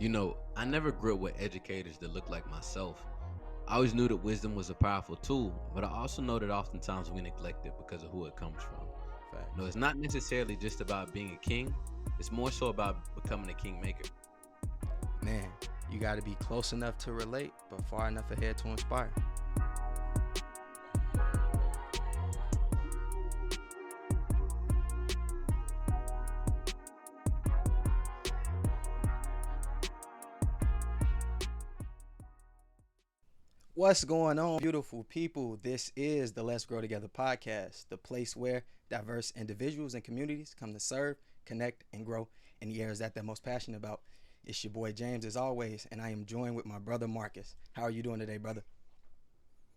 I never grew up with educators that looked like myself. I always knew that wisdom was a powerful tool, but I also know that oftentimes we neglect it because of who it comes from. No, Facts. it's not necessarily just about being a king, it's more so about becoming a kingmaker. Man, you got to be close enough to relate, but far enough ahead to inspire. What's going on, beautiful people? This is the Let's Grow Together podcast, the place where diverse individuals and communities come to serve, connect, and grow in the areas that they're most passionate about. It's your boy James, as always, and I am joined with my brother Marcus. How are you doing today, brother?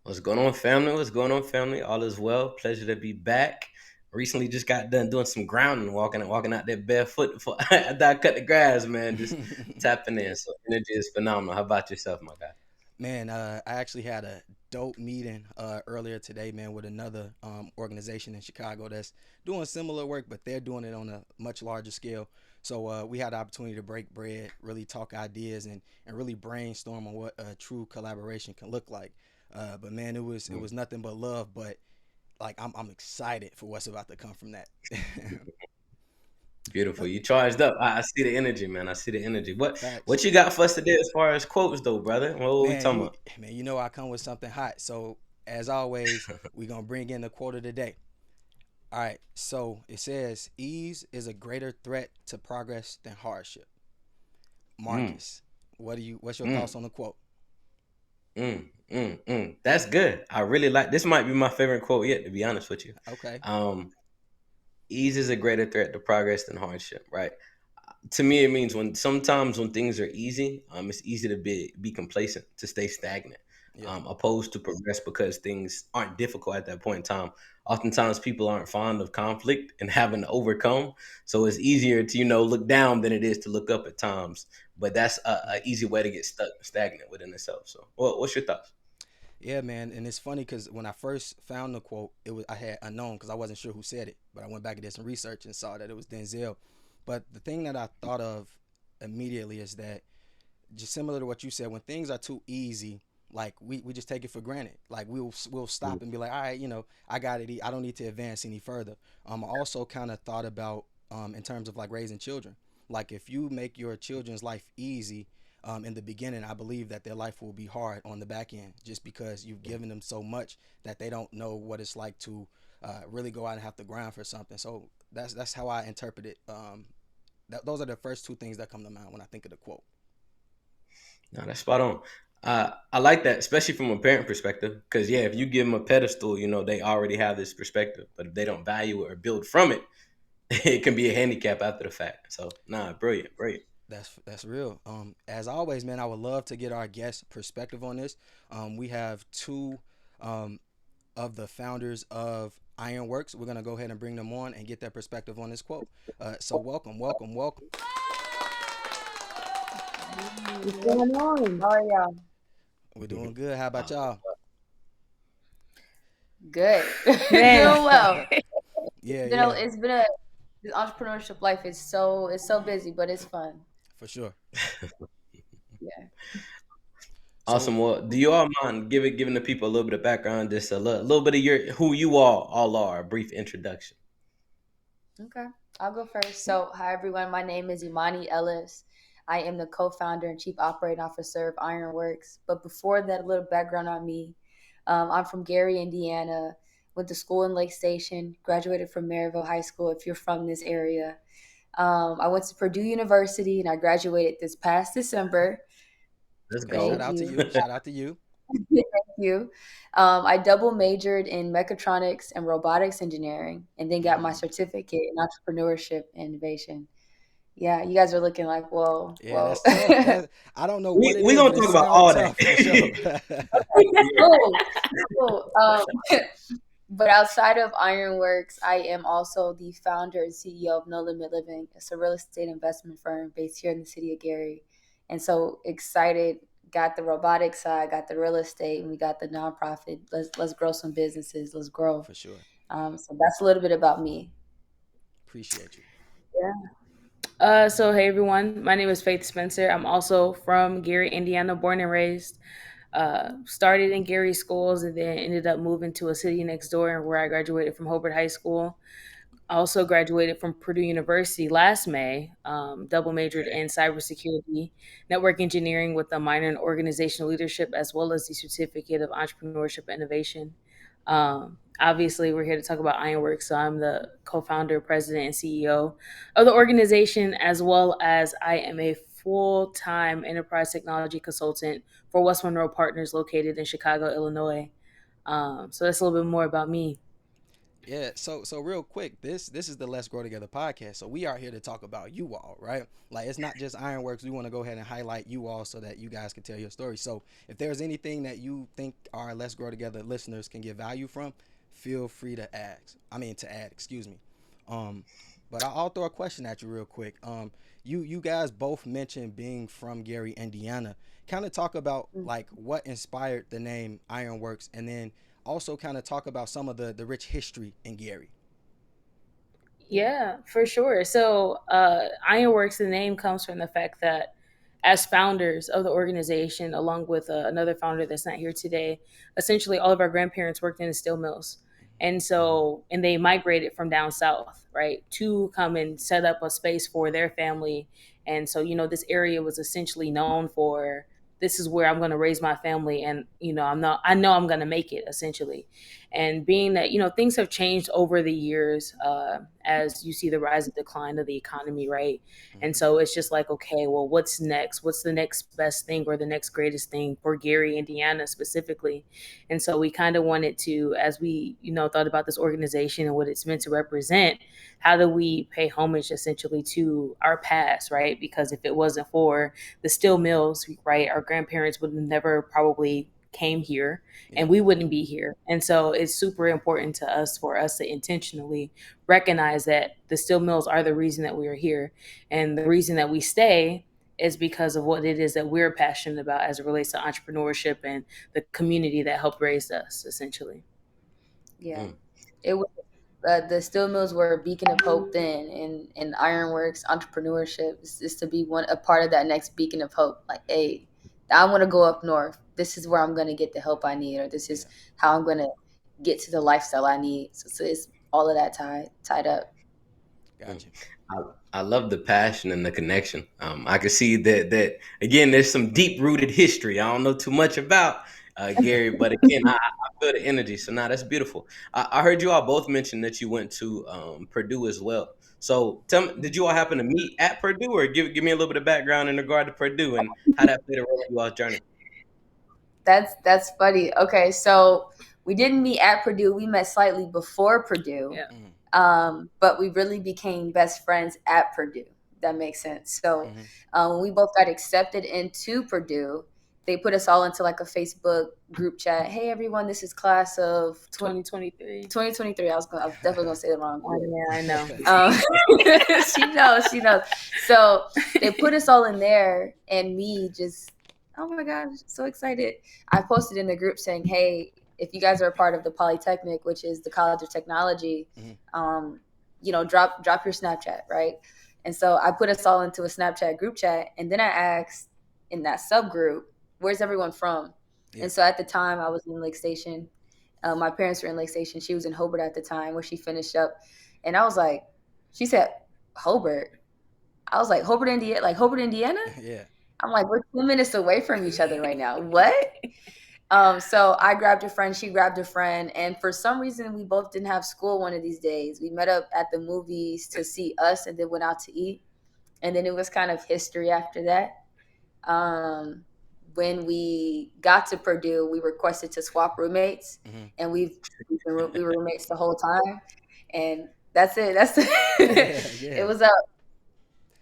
What's going on, family? What's going on, family? All is well. Pleasure to be back. Recently, just got done doing some grounding, walking out there barefoot before after I cut the grass, man. Just tapping in. So energy is phenomenal. How about yourself, my guy? Man, I actually had a dope meeting earlier today, man, with another organization in Chicago that's doing similar work, but they're doing it on a much larger scale. So we had the opportunity to break bread, really talk ideas, and really brainstorm on what a true collaboration can look like. But man, it was nothing but love. But like I'm excited for what's about to come from that. Beautiful. You charged up. I see the energy, man. I see the energy. What Facts. what you got for us today as far as quotes, though, brother? What are we Man, talking you about? man, you know I come with something hot. So as always, we're gonna bring in the quote of the day. All right, so it says ease is a greater threat to progress than hardship. Mm, Marcus, what's your thoughts mm, on the quote? That's good. I really like this. Might be my favorite quote yet, to be honest with you. Okay. Um, Ease is a greater threat to progress than hardship, right? To me, it means when sometimes when things are easy, it's easy to be complacent, to stay stagnant, Yeah. opposed to progress because things aren't difficult at that point in time. Oftentimes, people aren't fond of conflict and having to overcome, so it's easier to look down than it is to look up at times. But that's a easy way to get stuck stagnant within itself. So, what's your thoughts? Yeah, man, and it's funny because when I first found the quote, it was I had unknown because I wasn't sure who said it, but I went back and did some research and saw that it was Denzel. But the thing that I thought of immediately is that just similar to what you said, when things are too easy, like we just take it for granted. Like we'll stop and be like, all right, I got it. I don't need to advance any further. I also kind of thought about in terms of like raising children. Like if you make your children's life easy in the beginning, I believe that their life will be hard on the back end, just because you've given them so much that they don't know what it's like to really go out and have to grind for something. So that's how I interpret it. Those are the first two things that come to mind when I think of the quote. No, that's spot on. I like that, especially from a parent perspective, because yeah, if you give them a pedestal, they already have this perspective. But if they don't value it or build from it, it can be a handicap after the fact. So, nah, brilliant, brilliant. That's real. As always, man, I would love to get our guest perspective on this. We have two um, of the founders of IronWorkz. We're gonna go ahead and bring them on and get their perspective on this quote. So welcome, welcome, welcome. What's going on? How are y'all? We're doing good. How about y'all? Good. Man, Doing well. Yeah, You know, yeah, it's been a this entrepreneurship life is so busy, but it's fun. for sure. Yeah. So Awesome. Well, do you all mind giving the people a little bit of background, just a little bit of your who you all are, a brief introduction. Okay. I'll go first. So, hi everyone. My name is Emmani Ellis. I am the co-founder and chief operating officer of IronWorkz. But before that, a little background on me. I'm from Gary, Indiana. Went to school in Lake Station. Graduated from Maryville High School. If you're from this area, I went to Purdue University and I graduated this past December. Let's hey, shout Thank go. out to you. you. Shout out to you. Thank you. I double majored in mechatronics and robotics engineering, and then got my Mm. certificate in entrepreneurship and innovation. Yeah, you guys are looking like, whoa, Yeah, whoa. that's tough. That I don't know what We it we is, gonna but it talk about sounds all tough for that. sure. Cool, cool. But outside of Ironworks, I am also the founder and CEO of No Limit Living. It's a real estate investment firm based here in the city of Gary. And so excited, got the robotics side, got the real estate, and we got the nonprofit. Let's grow some businesses. Let's grow. For sure. So that's a little bit about me. Appreciate you. Yeah. So hey everyone, my name is Faith Spencer. I'm also from Gary, Indiana, born and raised. Started in Gary schools and then ended up moving to a city next door where I graduated from Hobart High School. I also graduated from Purdue University last May, double majored in cybersecurity, network engineering with a minor in organizational leadership, as well as the certificate of entrepreneurship and innovation. Obviously, we're here to talk about IronWorkz. So I'm the co-founder, president, and CEO of the organization, as well as I am a full-time enterprise technology consultant for West Monroe Partners located in Chicago, Illinois. So that's a little bit more about me. Yeah, so real quick, this is the Let's Grow Together podcast. So we are here to talk about you all, right? Like it's not just IronWorkz. We want to go ahead and highlight you all so that you guys can tell your story. So if there's anything that you think our Let's Grow Together listeners can get value from, feel free to add, excuse me. Um, but I'll throw a question at you real quick. You guys both mentioned being from Gary, Indiana. Kind of talk about like what inspired the name IronWorkz, and then also kind of talk about some of the rich history in Gary. Yeah, for sure. So, IronWorkz, the name comes from the fact that as founders of the organization, along with another founder that's not here today, essentially all of our grandparents worked in the steel mills. And so, and they migrated from down south, right, to come and set up a space for their family. And so, this area was essentially known for this is where I'm going to raise my family. And, I know I'm going to make it essentially. And being that, things have changed over the years as you see the rise and decline of the economy, right? And so it's just like, okay, well, what's next? What's the next best thing or the next greatest thing for Gary, Indiana specifically? And so we kind of wanted to, as we, thought about this organization and what it's meant to represent, how do we pay homage essentially to our past, right? Because if it wasn't for the steel mills, right, our grandparents would have never probably came here and we wouldn't be here. And so it's super important to us for us to intentionally recognize that the steel mills are the reason that we are here. And the reason that we stay is because of what it is that we're passionate about as it relates to entrepreneurship and the community that helped raise us, essentially. Yeah. It was the steel mills were a beacon of hope then, and IronWorkz entrepreneurship is to be a part of that next beacon of hope. Like, hey, I want to go up north. This is where I'm going to get the help I need, or this is how I'm going to get to the lifestyle I need. So it's all of that tied up. Gotcha. I love the passion and the connection. I can see that again. There's some deep rooted history. I don't know too much about Gary, but again, I feel the energy. So now that's beautiful. I heard you all both mention that you went to Purdue as well. So tell me, did you all happen to meet at Purdue, or give me a little bit of background in regard to Purdue and how that played a role in you all's journey? That's funny. Okay, so we didn't meet at Purdue. We met slightly before Purdue. Yeah. But we really became best friends at Purdue. That makes sense. So when we both got accepted into Purdue, they put us all into like a Facebook group chat. Hey, everyone, this is class of 2023. 2023. I was definitely going to say it wrong. Yeah, I know. She knows. So they put us all in there, and me just, oh my gosh, so excited. I posted in the group saying, hey, if you guys are a part of the Polytechnic, which is the College of Technology, drop your Snapchat, right? And so I put us all into a Snapchat group chat, and then I asked in that subgroup, where's everyone from? Yeah. And so at the time I was in Lake Station. My parents were in Lake Station. She was in Hobart at the time where she finished up. And I was like, she said, Hobart. I was like, Hobart, Indiana? Like Hobart, Indiana? Yeah. I'm like, we're 2 minutes away from each other right now. What? So I grabbed a friend, she grabbed a friend, and for some reason we both didn't have school one of these days. We met up at the movies to see Us and then went out to eat. And then it was kind of history after that. When we got to Purdue, we requested to swap roommates, and we were roommates the whole time. And that's it. It was up.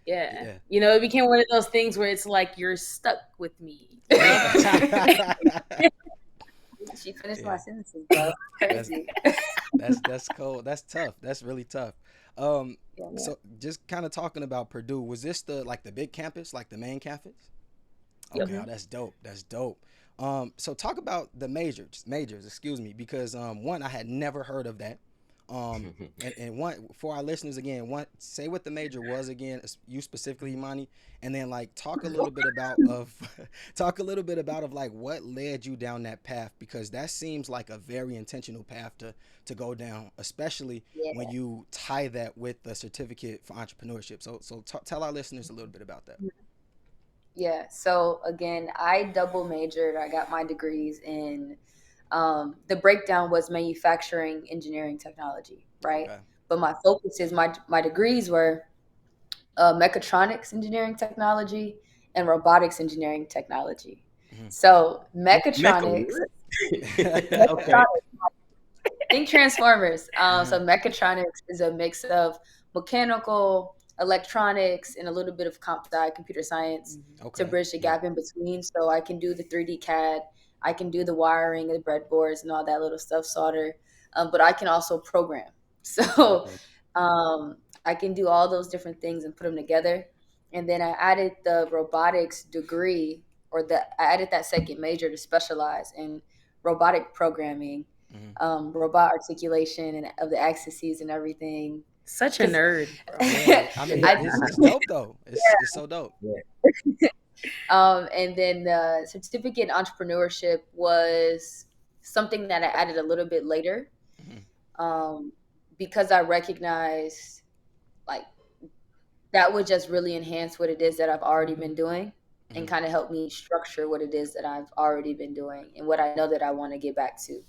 Yeah. It became one of those things where it's like you're stuck with me. She finished my sentences, bro. Crazy. That's cool. That's tough. That's really tough. So just kind of talking about Purdue, was this the big campus, like the main campus? Okay, Yep. That's dope. That's dope. So talk about the majors, excuse me, because one, I had never heard of that. And one for our listeners again, say what the major was again, you specifically, Imani, and then like talk a little bit about of talk a little bit about of like what led you down that path, because that seems like a very intentional path to go down, especially when you tie that with the certificate for entrepreneurship. So tell our listeners a little bit about that. Yeah. So again, I double majored. I got my degrees in the breakdown was manufacturing, engineering, technology, right? Okay. But my focus is my degrees were mechatronics, engineering, technology, and robotics, engineering, technology. So mechatronics, Okay. think Transformers. So mechatronics is a mix of mechanical, electronics, and a little bit of comp sci, computer science, Okay. to bridge the gap in between. So I can do the 3D CAD, I can do the wiring, the breadboards, and all that little stuff, solder. But I can also program. So I can do all those different things and put them together. And then I added the robotics degree, I added that second major to specialize in robotic programming, robot articulation, and of the axes and everything. Such a nerd. Yeah, I mean, it's dope though. It's so dope. And then the certificate in entrepreneurship was something that I added a little bit later, because I recognized like that would just really enhance what it is that I've already been doing, and kind of help me structure what it is that I've already been doing and what I know that I want to get back to.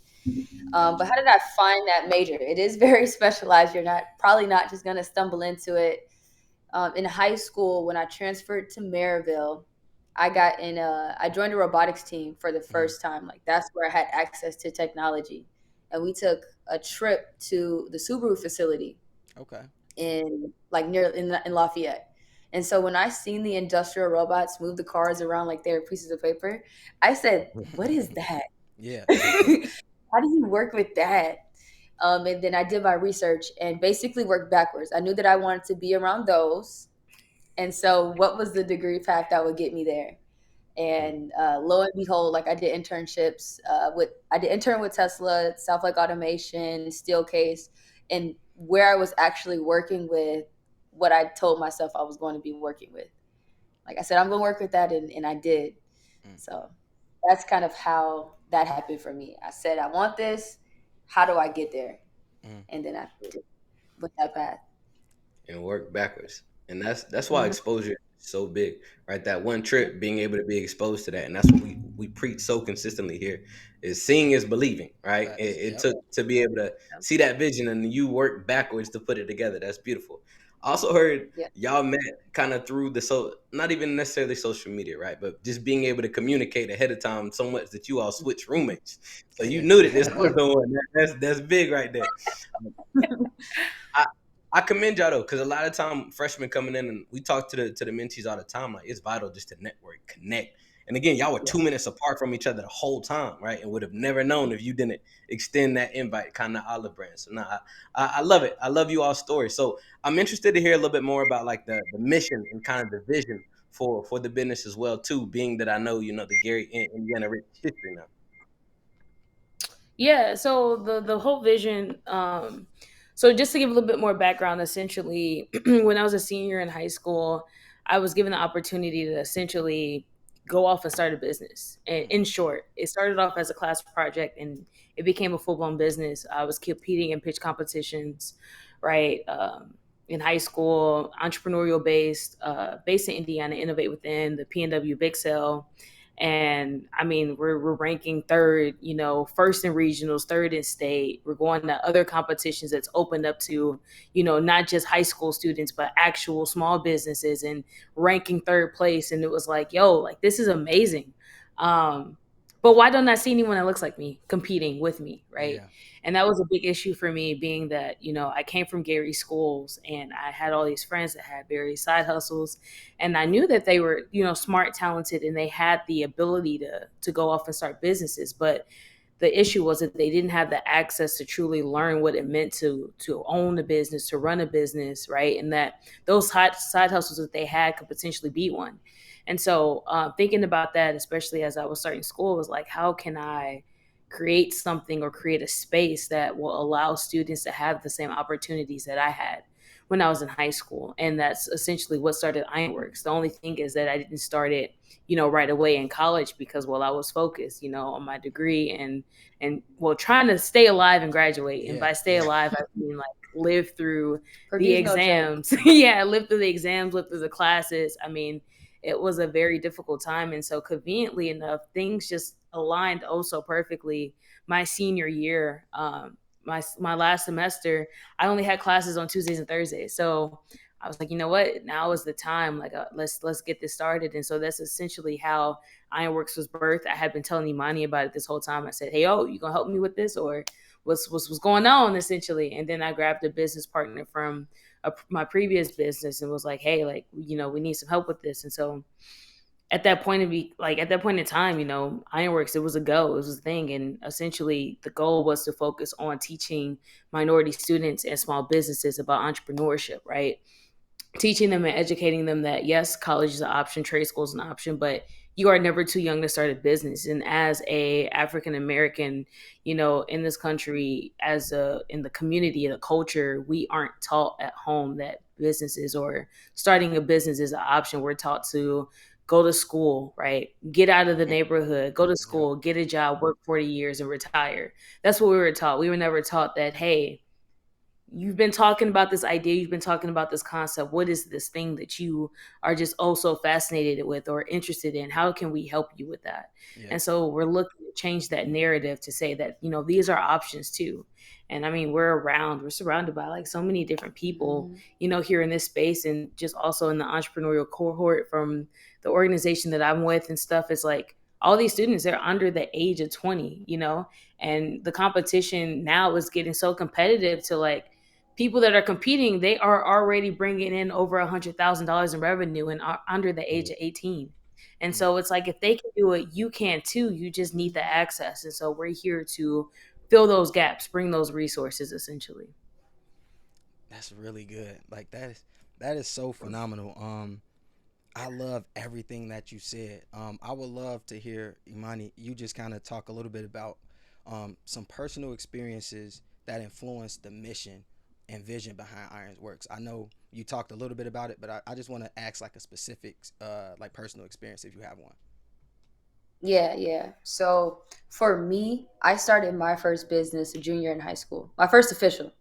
But how did I find that major? It is very specialized. You're probably not just going to stumble into it. In high school, when I transferred to Maryville, I joined a robotics team for the first time. Like that's where I had access to technology. And we took a trip to the Subaru facility. Okay. In Lafayette. And so when I seen the industrial robots move the cars around like they were pieces of paper, I said, what is that? Yeah. How do you work with that? And then I did my research and basically worked backwards. I knew that I wanted to be around those. And so what was the degree path that would get me there? And lo and behold, like I did internships I did intern with Tesla, South Lake Automation, Steelcase, and where I was actually working with what I told myself I was going to be working with. Like I said, I'm going to work with that, and I did. So that's kind of how that happened for me. I said, I want this. How do I get there? And then I did with that path. And work backwards. And that's why exposure is so big, right? That one trip, being able to be exposed to that, and that's what we preach so consistently here, is seeing is believing, right? It took to be able to see that vision, and you work backwards to put it together. That's beautiful. I also heard y'all met kind of through not even necessarily social media, right? But just being able to communicate ahead of time so much that you all switch roommates. So you knew that this was the one. That's big right there. I commend y'all though, because a lot of time freshmen coming in, and we talk to the mentees all the time, like it's vital just to network, connect. And again, y'all were 2 minutes apart from each other the whole time, right? And would have never known if you didn't extend that invite, kind of olive brand. So I love it. I love you all stories. So I'm interested to hear a little bit more about like the mission and kind of the vision for the business as well too, being that I know the Gary Indiana Rich history now. Yeah, so the whole vision, so just to give a little bit more background, essentially, when I was a senior in high school, I was given the opportunity to essentially go off and start a business. And in short, it started off as a class project and it became a full-blown business. I was competing in pitch competitions, right? In high school, entrepreneurial based in Indiana, Innovate Within, the PNW Big Sale. And I mean, we're ranking third, first in regionals, third in state. We're going to other competitions that's opened up to, not just high school students, but actual small businesses, and ranking third place. And it was like, yo, like, this is amazing. But why don't I see anyone that looks like me competing with me, right? Yeah. And that was a big issue for me, being that, I came from Gary schools and I had all these friends that had various side hustles. And I knew that they were, smart, talented, and they had the ability to go off and start businesses. But the issue was that they didn't have the access to truly learn what it meant to own a business, to run a business, right? And that those side hustles that they had could potentially be one. And so thinking about that, especially as I was starting school, was like, how can I, create something or create a space that will allow students to have the same opportunities that I had when I was in high school. And that's essentially what started IronWorkz. The only thing is that I didn't start it, right away in college because, well, I was focused, on my degree and well, trying to stay alive and graduate. And by stay alive, I mean like live through the exams. Yeah, live through the exams, live through the classes. I mean, it was a very difficult time. And so conveniently enough, things just aligned oh so perfectly my senior year. My last semester, I only had classes on Tuesdays and Thursdays. So I was like, you know what? Now is the time. Like, let's get this started. And so that's essentially how IronWorkz was birthed. I had been telling Emmani about it this whole time. I said, hey, you gonna help me with this, or what's going on, essentially? And then I grabbed a business partner from my previous business and was like, hey, like, we need some help with this. And so at that point in time, IronWorkz, it was a go, it was a thing. And essentially the goal was to focus on teaching minority students and small businesses about entrepreneurship, right? Teaching them and educating them that yes, college is an option, trade school is an option, but you are never too young to start a business. And as a African American, in this country, in the community, the culture, we aren't taught at home that businesses or starting a business is an option. We're taught to go to school, right? Get out of the neighborhood, go to school, get a job, work 40 years and retire. That's what we were taught. We were never taught that, hey, you've been talking about this idea, you've been talking about this concept. What is this thing that you are just so fascinated with or interested in? How can we help you with that? Yeah. And so we're looking to change that narrative to say that, these are options too. And I mean, we're surrounded by like so many different people, here in this space, and just also in the entrepreneurial cohort from the organization that I'm with and stuff. It's like all these students, they're under the age of 20, and the competition now is getting so competitive to like, people that are competing, they are already bringing in over $100,000 in revenue and are under the age of 18. And so it's like, if they can do it, you can too. You just need the access. And so we're here to fill those gaps, bring those resources, essentially. That's really good. Like that is so phenomenal. I love everything that you said. I would love to hear, Emmani, you just kind of talk a little bit about some personal experiences that influenced the mission and vision behind IronWorkz. I know you talked a little bit about it, but I just want to ask like a specific like personal experience if you have one. Yeah. So for me, I started my first business a junior in high school. My first official.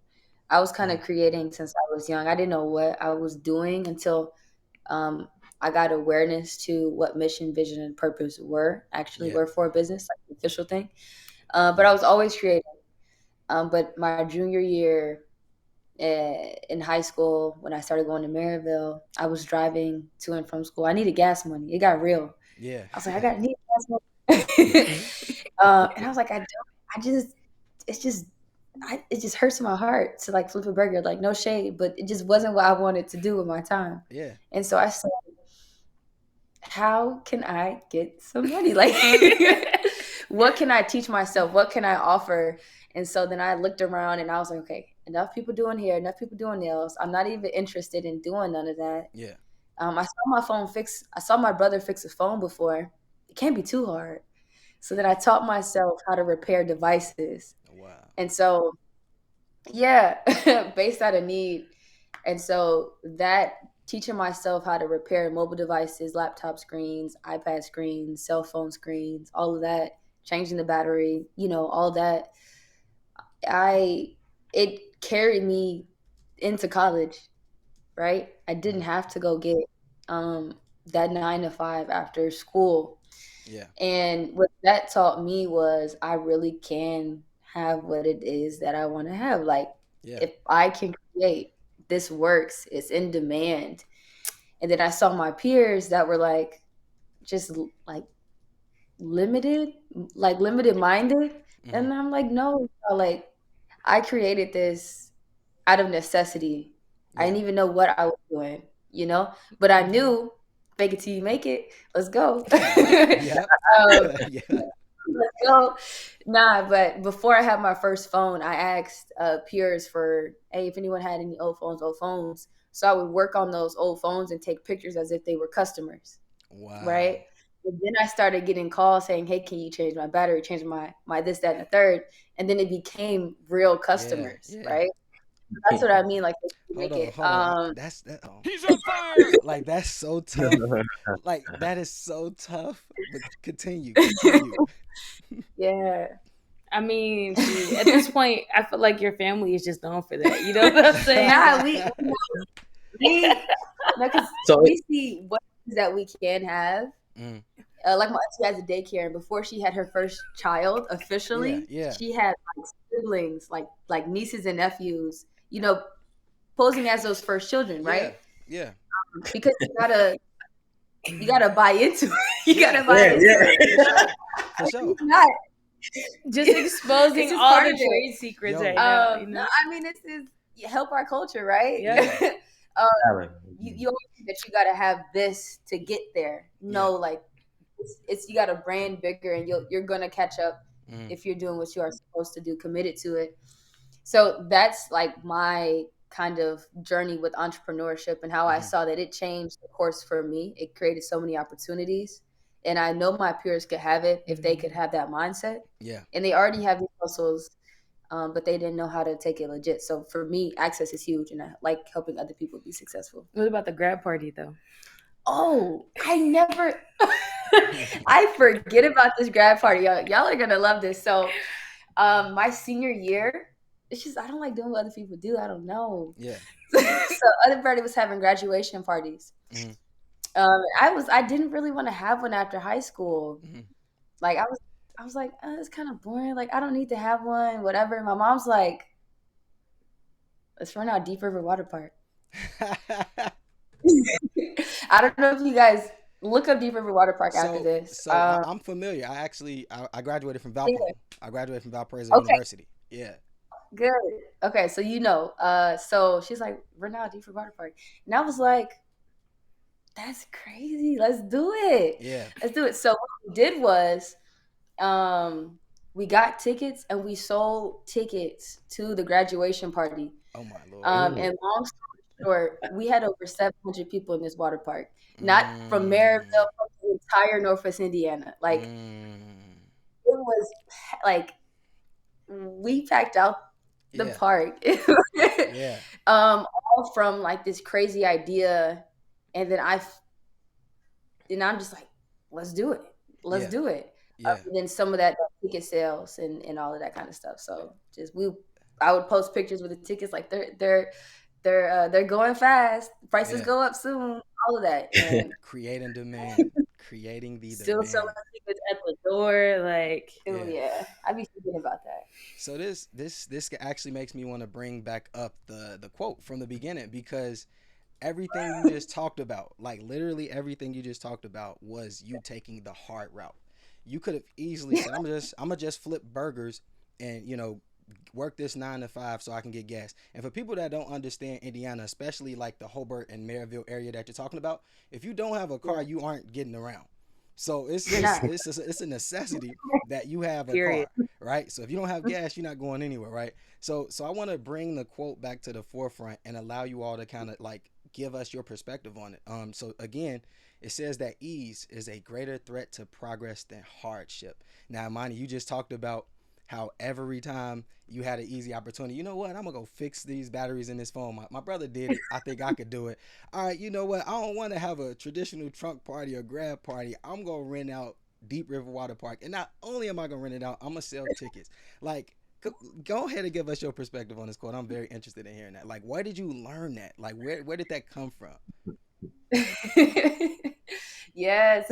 I was kind of creating since I was young. I didn't know what I was doing until I got awareness to what mission, vision, and purpose were for a business, like the official thing. But I was always creating. But my junior year in high school, when I started going to Maryville, I was driving to and from school. I needed gas money. It got real. Yeah. I was like, I need gas money. And I was like, it just hurts my heart to like flip a burger. Like, no shade, but it just wasn't what I wanted to do with my time. Yeah. And so I said, how can I get some money? Like, what can I teach myself? What can I offer? And so then I looked around and I was like, okay, enough people doing hair, enough people doing nails. I'm not even interested in doing none of that. Yeah. I saw my brother fix a phone before. It can't be too hard. So then I taught myself how to repair devices. Wow. And so, yeah, based out of need. And so that teaching myself how to repair mobile devices, laptop screens, iPad screens, cell phone screens, all of that, changing the battery, all that. It carried me into college, right? I didn't have to go get that 9 to 5 after school. Yeah. And what that taught me was I really can have what it is that I want to have. Like, if I can create, this works, it's in demand. And then I saw my peers that were like, just like limited minded. And I'm like, no, like I created this out of necessity. I didn't even know what I was doing, but I knew, fake it till you make it. Let's go. Let's go. Nah, but before I had my first phone, I asked peers for, hey, if anyone had any old phones. So I would work on those old phones and take pictures as if they were customers. Wow. Right? And then I started getting calls saying, "Hey, can you change my battery, change my this, that, and the third?" And then it became real customers, yeah. right? That's what I mean. Like, Hold make on. it. That's that. He's on fire. Like, that's so tough. Like, that is so tough. But continue. Yeah. I mean, at this point, I feel like your family is just known for that. You know what I'm saying? Nah, because So we see what that we can have. Mm. Like my auntie has a daycare, and before she had her first child officially, she had like siblings, like nieces and nephews, you know, posing as those first children, right? Yeah. Because you gotta buy into it. You gotta buy into it. For sure. It's not just exposing just all the trade secrets right now. You know? No, I mean, this is help our culture, right? Yeah. You always think that you gotta have this to get there. No, like it's you gotta brand bigger, and you're gonna catch up if you're doing what you are supposed to do, committed to it. So that's like my kind of journey with entrepreneurship and how I saw that it changed the course for me. It created so many opportunities. And I know my peers could have it if they could have that mindset. Yeah. And they already have these hustles, but they didn't know how to take it legit. So for me, access is huge, and I like helping other people be successful. What about the grad party, though? Oh, I never... I forget about this grad party. Y'all are going to love this. So my senior year, it's just I don't like doing what other people do. I don't know. Yeah. So everybody was having graduation parties. I didn't really want to have one after high school. Like I was like, oh, it's kind of boring. Like I don't need to have one. Whatever. My mom's like, let's run out Deep River Water Park. I don't know if you guys look up Deep River Water Park after this. So I'm familiar. I graduated from Valpo. Yeah. I graduated from Valparaiso University. Yeah. Good. Okay, so so she's like, we're now at Deep River Water Park. And I was like, that's crazy. Let's do it. Yeah. Let's do it. So what we did was we got tickets and we sold tickets to the graduation party. Oh my Lord. And long story short, we had over 700 people in this water park. Not from Maryville, from the entire Northwest Indiana. Like it was like we packed out the park. Yeah. All from like this crazy idea, and then I'm just like, let's do it. Let's do it. Yeah. And then some of that ticket sales and all of that kind of stuff. So I would post pictures with the tickets like they're going fast. Prices go up soon. All of that. And creating demand. Creating the still demand. selling tickets at the door, like I'd be thinking about that. So this actually makes me want to bring back up the quote from the beginning, because everything you just talked about, like literally everything you just talked about, was you taking the hard route. You could have easily said, I'm gonna just flip burgers and work this 9 to 5 so I can get gas. And for people that don't understand Indiana, especially like the Hobart and Maryville area that you're talking about, if you don't have a car, you aren't getting around. So it's a necessity that you have a car, right? So if you don't have gas, you're not going anywhere, right? So I want to bring the quote back to the forefront and allow you all to kind of like give us your perspective on it. So again, it says that ease is a greater threat to progress than hardship. Now, Emmani, you just talked about how every time you had an easy opportunity, you know what, I'm gonna go fix these batteries in this phone. My brother did it. I think I could do it. All right, you know what, I don't want to have a traditional trunk party or grad party. I'm gonna rent out Deep River Water Park, and not only am I gonna rent it out, I'm gonna sell tickets. Like, go ahead and give us your perspective on this quote. I'm very interested in hearing that. Like, where did you learn that? Like, where did that come from? Yes.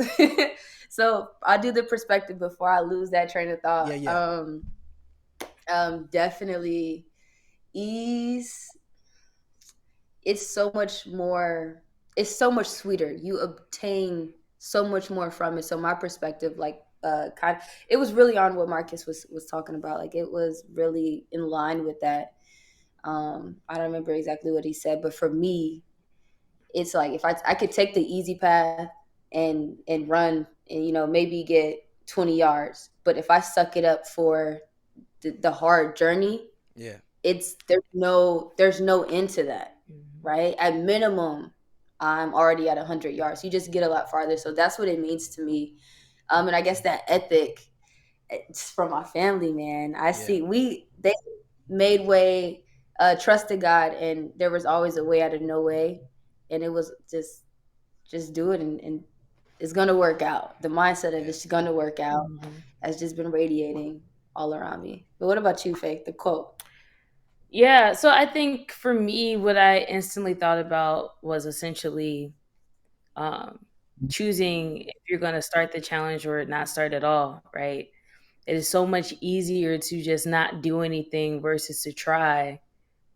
So I'll do the perspective before I lose that train of thought. Definitely ease. It's so much sweeter. You obtain so much more from it. So my perspective, like it was really on what Marcus was talking about. Like it was really in line with that. I don't remember exactly what he said, but for me, it's like if I could take the easy path and run and maybe get 20 yards, but if I suck it up for the hard journey, there's no end to that, right? At minimum, I'm already at 100 yards. You just get a lot farther. So that's what it means to me. And I guess that ethic, it's from my family, man. I see they made way, trusted God, and there was always a way out of no way, and it was just do it, and it's gonna work out. The mindset of it's gonna work out has just been radiating all around me. But what about you, Faith? The quote. Yeah, so I think for me, what I instantly thought about was essentially um, choosing if you're going to start the challenge or not start at all, right? It is so much easier to just not do anything versus to try,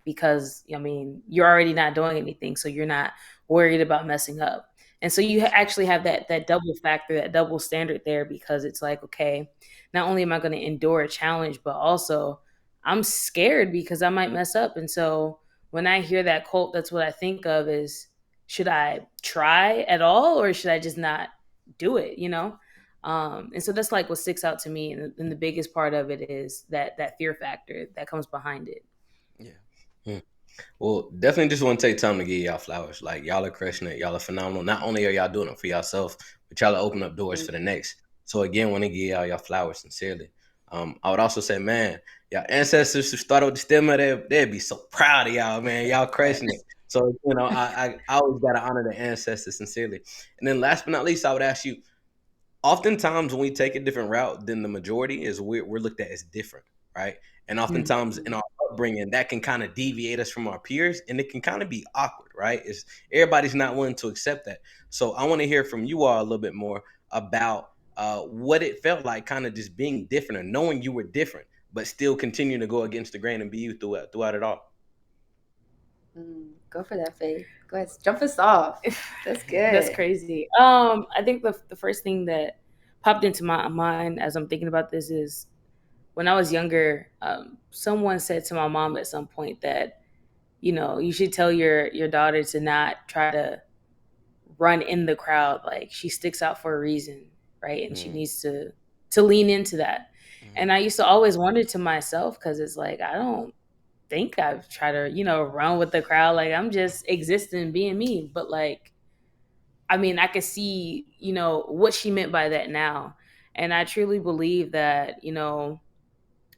because I mean you're already not doing anything, so you're not worried about messing up. And so you actually have that double factor, that double standard there, because it's like, okay, not only am I going to endure a challenge, but also I'm scared because I might mess up. And so when I hear that quote, that's what I think of is, should I try at all or should I just not do it, you know? And so that's like what sticks out to me, and the biggest part of it is that fear factor that comes behind it. Yeah. Well, definitely just want to take time to give y'all flowers. Like, y'all are crushing it. Y'all are phenomenal. Not only are y'all doing it for yourself, but y'all are opening up doors for the next. So again, want to give y'all flowers sincerely. I would also say, man, y'all ancestors who started with the stemma, they'd be so proud of y'all, man. Y'all crushing it. So, I always got to honor the ancestors sincerely. And then last but not least, I would ask you, oftentimes when we take a different route than the majority is we're looked at as different, right? And oftentimes in our upbringing, that can kind of deviate us from our peers, and it can kind of be awkward, right? It's everybody's not willing to accept that. So I want to hear from you all a little bit more about what it felt like, kind of just being different and knowing you were different, but still continuing to go against the grain and be you throughout it all. Go for that, Faith. Go ahead, jump us off. That's good. That's crazy. I think the first thing that popped into my mind as I'm thinking about this is when I was younger, someone said to my mom at some point that, you should tell your daughter to not try to run in the crowd. Like, she sticks out for a reason, right? And she needs to lean into that. And I used to always wonder to myself, because it's like, I don't think I've tried to, run with the crowd. Like, I'm just existing, being me. But like, I mean, I could see, what she meant by that now. And I truly believe that,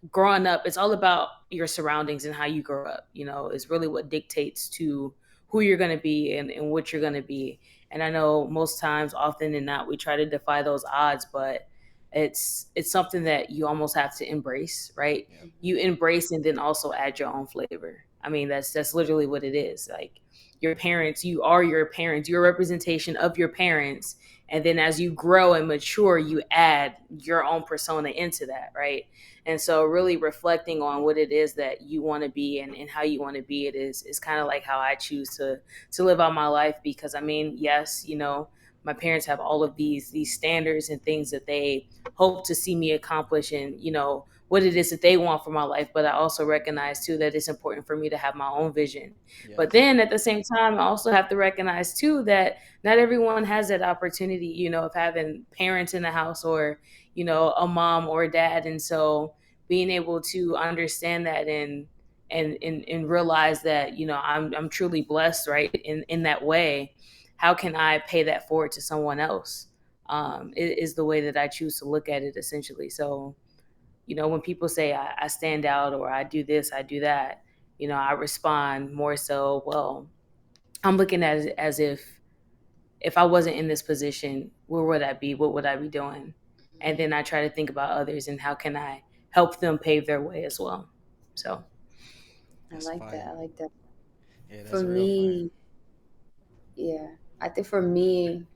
growing up, it's all about your surroundings and how you grow up, is really what dictates to who you're going to be and what you're going to be. And I know most times, often than not, we try to defy those odds, but it's something that you almost have to embrace, right? Yeah. You embrace and then also add your own flavor. I mean, that's literally what it is. Like, your parents, you are your parents, you're a representation of your parents. And then as you grow and mature, you add your own persona into that, right? And so really reflecting on what it is that you want to be and how you want to be it is kind of like how I choose to live out my life. Because I mean, yes, my parents have all of these standards and things that they hope to see me accomplish, and what it is that they want for my life. But I also recognize too that it's important for me to have my own vision. Yes. But then at the same time, I also have to recognize too that not everyone has that opportunity, of having parents in the house, or a mom or a dad. And so being able to understand that and realize that, I'm truly blessed, right? In that way, how can I pay that forward to someone else? Is the way that I choose to look at it, essentially. So, when people say I stand out, or I do this, I do that, I respond more so, well, I'm looking at it as if I wasn't in this position, where would I be? What would I be doing? And then I try to think about others and how can I help them pave their way as well. So I like that. Yeah, that's for me, yeah, I think for me,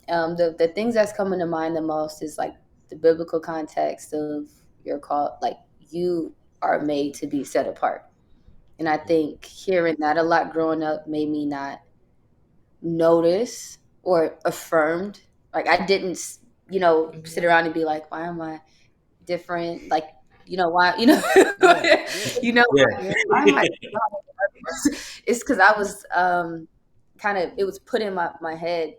the things that's coming to mind the most is like the biblical context of your call, like you are made to be set apart. And I think hearing that a lot growing up made me not notice or affirmed. Like, I didn't, sit around and be like, why am I different? Like, why, why am I? It's because I was it was put in my head.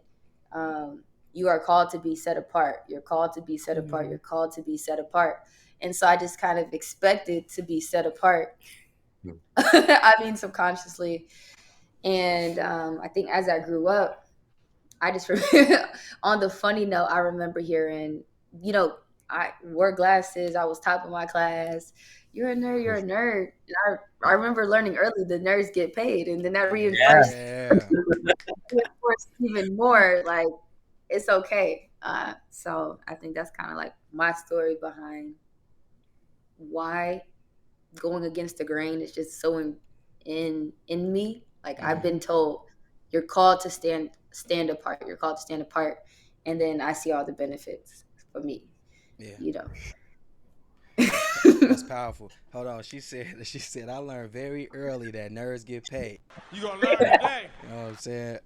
You are called to be set apart. You're called to be set apart. You're called to be set apart. And so I just kind of expected to be set apart. I mean, subconsciously. And I think as I grew up, I just on the funny note, I remember hearing, I wore glasses. I was top of my class. You're a nerd. You're a nerd. And I remember learning early the nerds get paid, and then that reinforced Yeah. even more. Like it's okay. So I think that's kind of like my story behind why going against the grain is just so in me. Like I've been told, you're called to stand apart. You're called to stand apart, and then I see all the benefits for me. Yeah. You know. That's powerful. Hold on. She said I learned very early that nerds get paid. You gonna learn today. You know what I'm saying?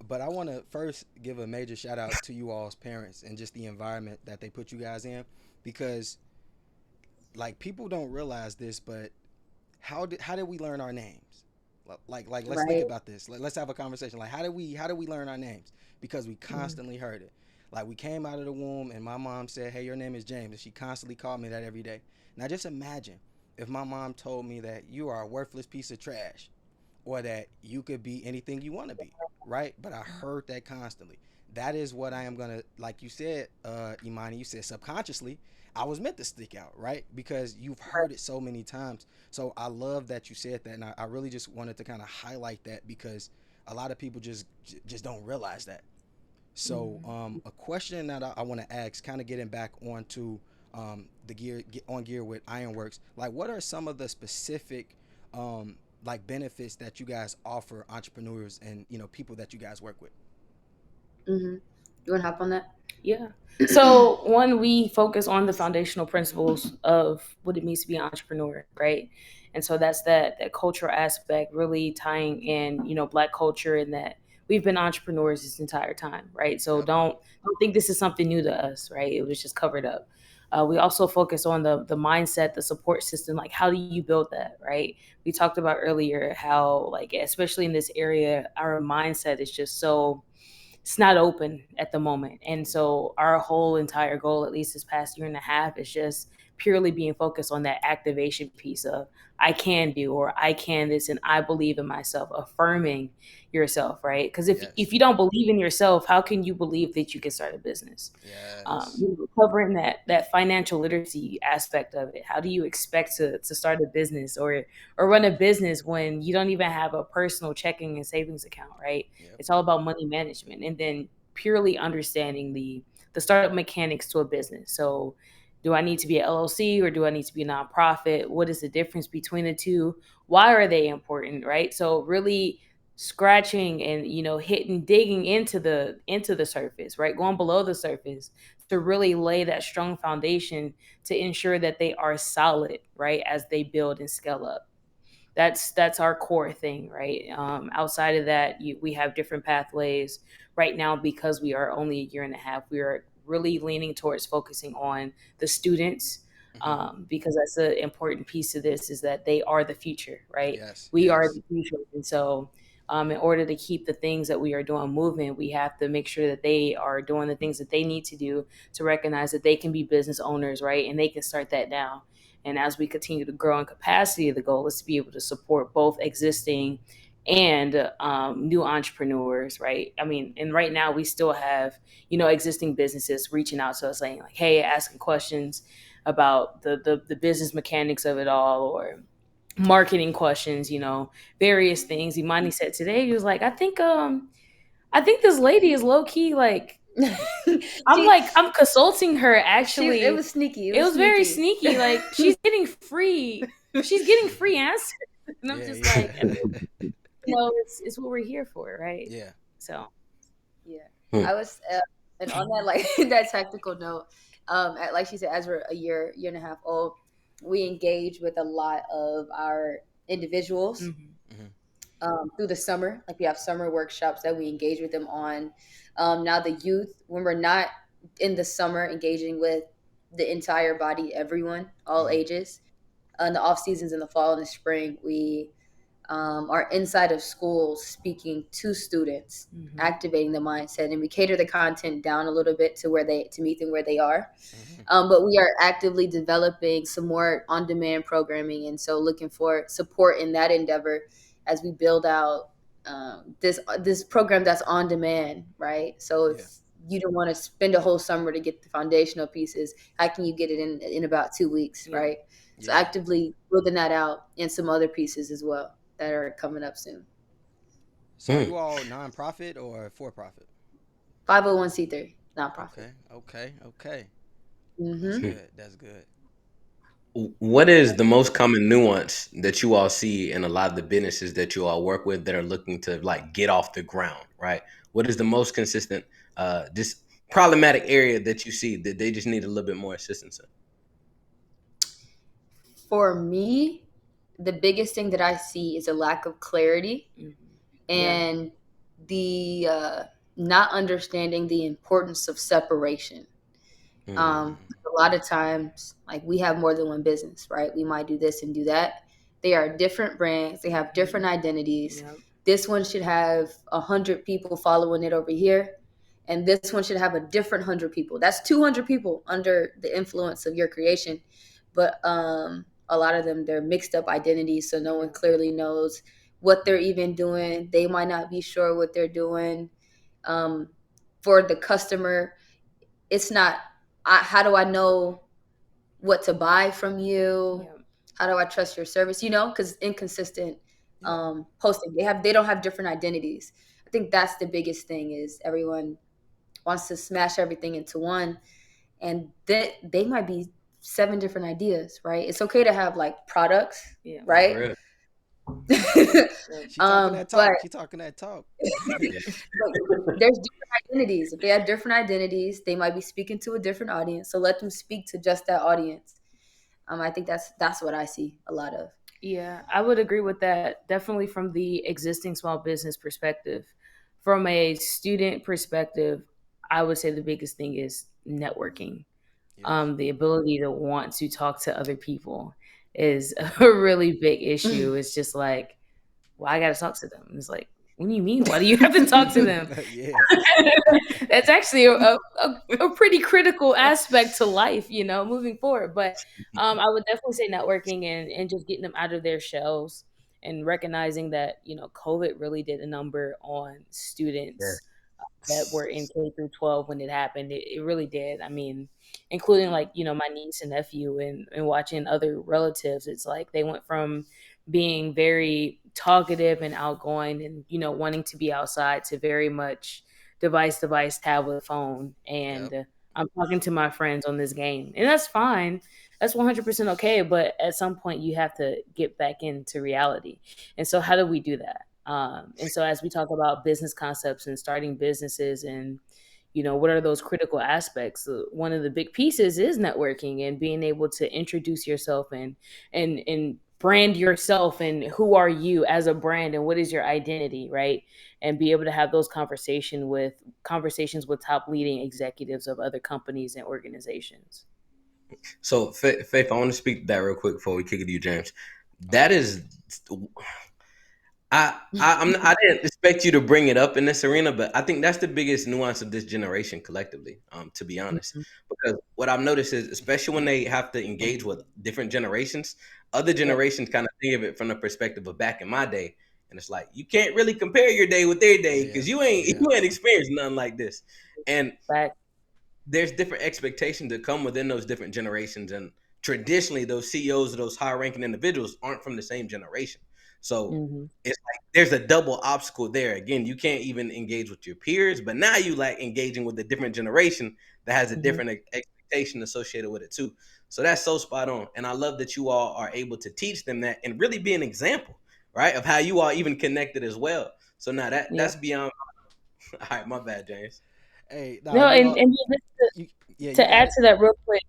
But I want to first give a major shout out to you all's parents and just the environment that they put you guys in, because like people don't realize this, but how did we learn our names? Like let's Right. think about this. Let's have a conversation. Like how did we learn our names? Because we constantly heard it. Like we came out of the womb and my mom said, "Hey, your name is James," and she constantly called me that every day. Now just imagine if my mom told me that you are a worthless piece of trash, or that you could be anything you want to be, right? But I heard that constantly. That is what I am gonna, like you said, Emmani. You said subconsciously, I was meant to stick out, right? Because you've heard it so many times. So I love that you said that, and I really just wanted to kind of highlight that because a lot of people just don't realize that. So a question that I want to ask, kind of getting back onto the gear with IronWorkz, like what are some of the specific like benefits that you guys offer entrepreneurs and people that you guys work with? You want to hop on that? Yeah. So one, we focus on the foundational principles of what it means to be an entrepreneur, right? And so that's that cultural aspect, really tying in, Black culture, and that we've been entrepreneurs this entire time, right? So Yep. don't think this is something new to us, right? It was just covered up. We also focus on the mindset, the support system, like how do you build that, right? We talked about earlier how, like, especially in this area, our mindset is just so, it's not open at the moment. And so our whole entire goal, at least this past year and a half, is just purely being focused on that activation piece of I can do, or I can this, and I believe in myself, affirming yourself, right? Because if Yes. you don't believe in yourself, how can you believe that you can start a business? Yes. Covering that financial literacy aspect of it. How do you expect to start a business or run a business when you don't even have a personal checking and savings account, right? Yep. It's all about money management, and then purely understanding the startup mechanics to a business. So do I need to be an LLC or do I need to be a nonprofit? What is the difference between the two? Why are they important, right? So really scratching and digging into the surface, right? Going below the surface to really lay that strong foundation to ensure that they are solid, right, as they build and scale up. That's our core thing, right? Outside of that, we have different pathways right now. Because we are only a year and a half, we are really leaning towards focusing on the students, because that's an important piece of this, is that they are the future, right? Yes. We are Yes. the future. And so in order to keep the things that we are doing moving, we have to make sure that they are doing the things that they need to do to recognize that they can be business owners, right? And they can start that now. And as we continue to grow in capacity, the goal is to be able to support both existing and new entrepreneurs, right? I mean, and right now we still have, existing businesses reaching out to us saying like, hey, asking questions about the business mechanics of it all, or marketing questions, various things. Imani said today, he was like, I think this lady is low key like, I'm consulting her actually. It was sneaky. It was very sneaky. Like she's getting free answers. And I'm just like, it's what we're here for, right? Yeah. So Yeah. Hmm. I was, and on that, like, that tactical note, like she said, as we're a year and a half old, we engage with a lot of our individuals through the summer. Like we have summer workshops that we engage with them on. Now the youth, when we're not in the summer engaging with the entire body, everyone, all ages, in the off seasons, in the fall and the spring, we are inside of schools speaking to students, activating the mindset, and we cater the content down a little bit to meet them where they are. But we are actively developing some more on-demand programming, and so looking for support in that endeavor as we build out this program that's on demand, right? So if Yeah. you don't want to spend a whole summer to get the foundational pieces, how can you get it in about 2 weeks, Yeah. right? So Yeah. actively building that out and some other pieces as well that are coming up soon. So are Hmm. you all nonprofit or for profit? 501c3 nonprofit. Okay. Okay. Okay. That's Mm-hmm. Hmm. good. That's good. What is the most common nuance that you all see in a lot of the businesses that you all work with that are looking to like get off the ground, right? What is the most consistent, just problematic area that you see that they just need a little bit more assistance in? For me, the biggest thing that I see is a lack of clarity Mhm. Yeah. and the not understanding the importance of separation. Hmm. Mm. A lot of times, like we have more than one business, right? We might do this and do that. They are different brands. They have different identities. Yeah. This one should have 100 people following it over here, and this one should have a different 100 people. That's 200 people under the influence of your creation, but a lot of them they're mixed up identities, so no one clearly knows what they're even doing. They might not be sure what they're doing. Um, for the customer, it's not how do I know what to buy from you? Yeah. How do I trust your service? Because inconsistent Yeah. posting. They don't have different identities. I think that's the biggest thing is everyone wants to smash everything into one, and that they might be 7 different ideas, right? It's okay to have like products, Yeah. Yeah. For right? real. She talking that But talk. She talking that talk. Yeah. but there's different identities. If they have different identities, they might be speaking to a different audience. So let them speak to just that audience. I think that's what I see a lot of. Yeah, I would agree with that. Definitely from the existing small business perspective. From a student perspective, I would say the biggest thing is networking. Yes. The ability to want to talk to other people is a really big issue. It's just like, well, I got to talk to them. And it's like, what do you mean? Why do you have to talk to them? Yeah. That's actually a pretty critical aspect to life, moving forward. But I would definitely say networking and just getting them out of their shells and recognizing that, COVID really did a number on students that were in K through 12 when it happened. It really did. I mean, including like, my niece and nephew and watching other relatives. It's like they went from being very talkative and outgoing and, wanting to be outside to very much device, tablet, phone. Yep. And I'm talking to my friends on this game. And that's fine. That's 100% okay. But at some point, you have to get back into reality. And so, how do we do that? And so, as we talk about business concepts and starting businesses, and what are those critical aspects? One of the big pieces is networking and being able to introduce yourself and brand yourself and who are you as a brand and what is your identity, right? And be able to have those conversations with top leading executives of other companies and organizations. So, Faith, I want to speak to that real quick before we kick it to you, James. That Okay. is, I didn't expect you to bring it up in this arena, but I think that's the biggest nuance of this generation collectively. To be honest, Mhm. because what I've noticed is, especially when they have to engage with different generations, other Yeah. generations kind of think of it from the perspective of back in my day, and it's like you can't really compare your day with their day Yeah. because you ain't Yeah. you ain't experienced nothing like this, and Back. there's different expectations that come within those different generations, and traditionally those CEOs of those high ranking individuals aren't from the same generation, so Hmm. it's like there's a double obstacle there. Again, you can't even engage with your peers, but now you like engaging with a different generation that has a Hmm. different expectation associated with it too. So that's so spot on, and I love that you all are able to teach them that and really be an example, right, of how you all even connected as well. So now Yeah. that's beyond. All right, my bad, James. Hey, now No, you and, all and just you yeah, you to got add it. to that real quick,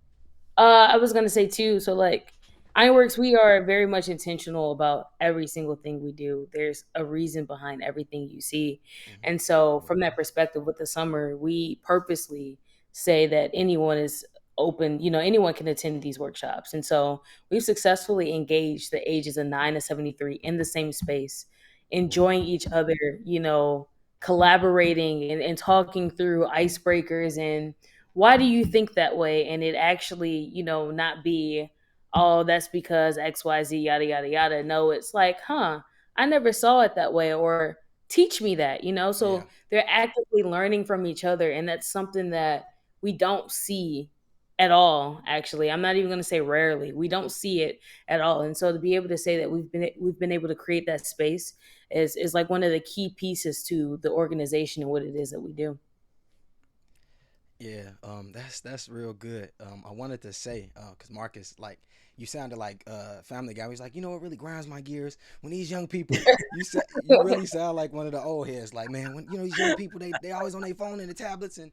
I was gonna say too. So like, Ironworks, we are very much intentional about every single thing we do. There's a reason behind everything you see, Hmm. and so from that perspective, with the summer, we purposely say that anyone is open. Anyone can attend these workshops, and so we've successfully engaged the ages of 9 to 73 in the same space, enjoying each other. Collaborating and talking through icebreakers and why do you think that way, and it actually not be, oh, that's because XYZ, yada yada yada. No, it's like, I never saw it that way, or teach me that, Yeah. so they're actively learning from each other, and that's something that we don't see at all. Actually, I'm not even going to say rarely, we don't see it at all. And so to be able to say that we've been able to create that space is like one of the key pieces to the organization and what it is that we do. Yeah, that's real good. I wanted to say, cause Marcus, like, you sounded like Family Guy. He's like, you know what really grinds my gears when these young people. You really sound like one of the old heads. Like, man, when these young people, they always on their phone and the tablets, and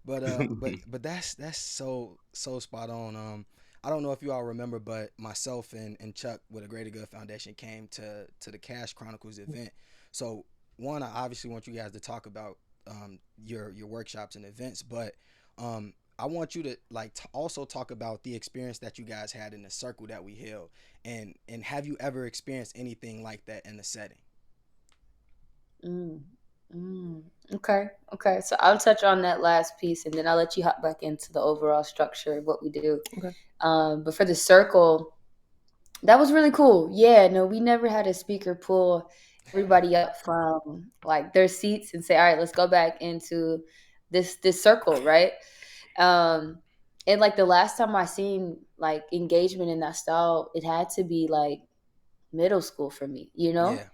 but that's so spot on. I don't know if you all remember, but myself and Chuck with a Greater Good Foundation came to the Cash Chronicles event. So one, I obviously want you guys to talk about your workshops and events, but I want you to like also talk about the experience that you guys had in the circle that we held, and have you ever experienced anything like that in the setting? Mm, mm. Okay. So I'll touch on that last piece, and then I'll let you hop back into the overall structure of what we do. Okay. But for the circle, that was really cool. Yeah, no, we never had a speaker pull everybody up from like their seats and say, "All right, let's go back into this circle," right? Um, and like the last time I seen like engagement in that style, it had to be like middle school for me, you know? Yeah,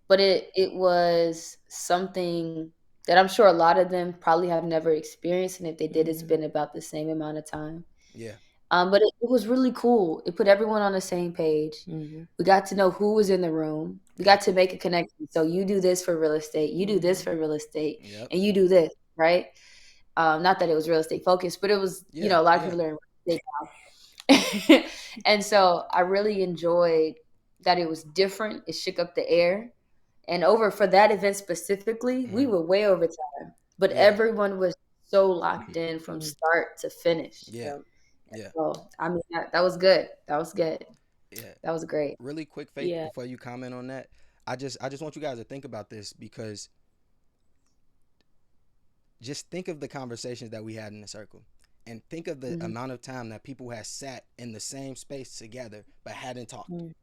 But it was something that I'm sure a lot of them probably have never experienced, and if they did, it's been about the same amount of time. yeah, But it was really cool. It put everyone on the same page. Mm-hmm. We got to know who was in the room. We got to make a connection. So you do this for real estate, you do this for real estate, yep, and you do this, right? Not that it was real estate focused, but it was, yeah, a lot of yeah, people are in real estate now. And so I really enjoyed that it was different. It shook up the air. And over for that event specifically, we mhm, were way over time, but yeah, everyone was so locked in from Mm-hmm. start to finish. yeah, Yeah. yeah, So I mean, that was good. That was good. yeah. That was great. Really quick, Faith, Yeah. before you comment on that, I just want you guys to think about this, because just think of the conversations that we had in the circle, and think of the Hmm. amount of time that people had sat in the same space together but hadn't talked, Mm.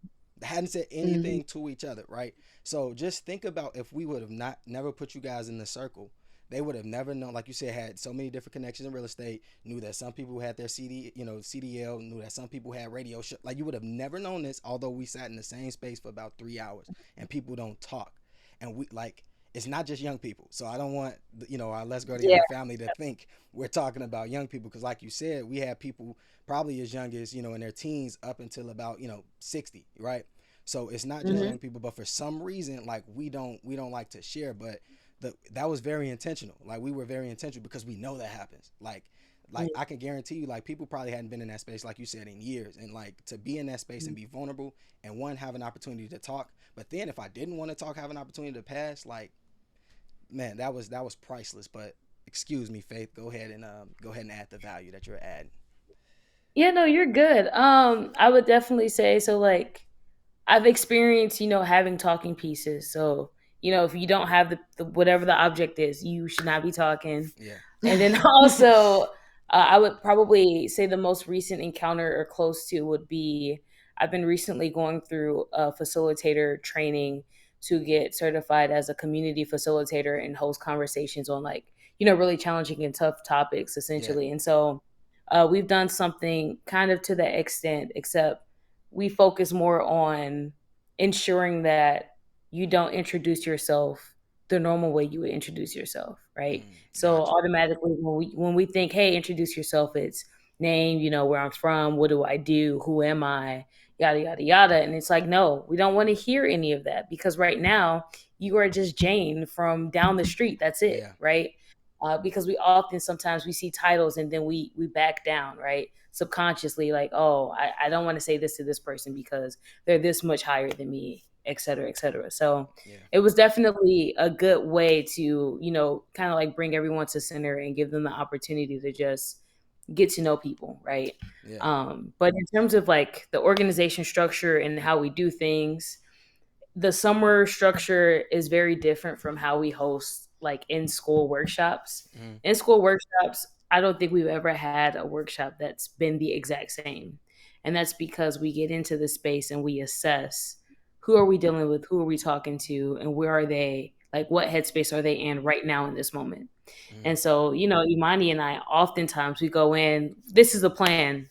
hadn't said Hmm. anything to each other, right? So just think about if we would have not never put you guys in the circle, they would have never known. Like you said, had so many different connections in real estate. Knew that some people had their CDL. Knew that some people had radio show. Like, you would have never known this, although we sat in the same space for about 3 hours, and people don't talk, and we like. It's not just young people, so I don't want our Let's Grow Yeah. Together family to think we're talking about young people, because, like you said, we had people probably as young as in their teens up until about 60, right? So it's not just Hmm. young people, but for some reason, like, we don't like to share, but that was very intentional. Like, we were very intentional because we know that happens. Like I can guarantee you, like, people probably hadn't been in that space, like you said, in years, and like to be in that space and be vulnerable, and one, have an opportunity to talk, but then if I didn't want to talk, have an opportunity to pass, like, man, that was priceless. But excuse me, Faith, go ahead and add the value that you're adding. Yeah, no, you're good. I would definitely say so. Like, I've experienced, having talking pieces. So, if you don't have the whatever the object is, you should not be talking. Yeah, And then also, I would probably say the most recent encounter or close to would be I've been recently going through a facilitator training to get certified as a community facilitator and host conversations on, like, really challenging and tough topics, yeah, essentially. And so we've done something kind of to that extent, except we focus more on ensuring that you don't introduce yourself the normal way you would introduce yourself, right? So gotcha. automatically when we think, hey, introduce yourself, it's name, where I'm from, what do I do, who am I, yada yada yada. And it's like, no, we don't want to hear any of that, because right now you are just Jane from down the street. That's it, Yeah, right? Because we often sometimes we see titles and then we back down, right? Subconsciously, like, oh, I don't want to say this to this person because they're this much higher than me, et cetera, et cetera. So yeah, it was definitely a good way to, kind of like bring everyone to center and give them the opportunity to just get to know people, right? yeah, But in terms of like the organization structure and how we do things, the summer structure is very different from how we host like in school workshops. mm, In school workshops, I don't think we've ever had a workshop that's been the exact same. And that's because we get into the space and we assess who are we dealing with, who are we talking to, and where are they, like what headspace are they in right now in this moment. Mm. And so, Imani and I, oftentimes we go in, this is the plan,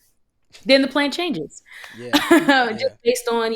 then the plan changes. Yeah. Just Yeah. based on,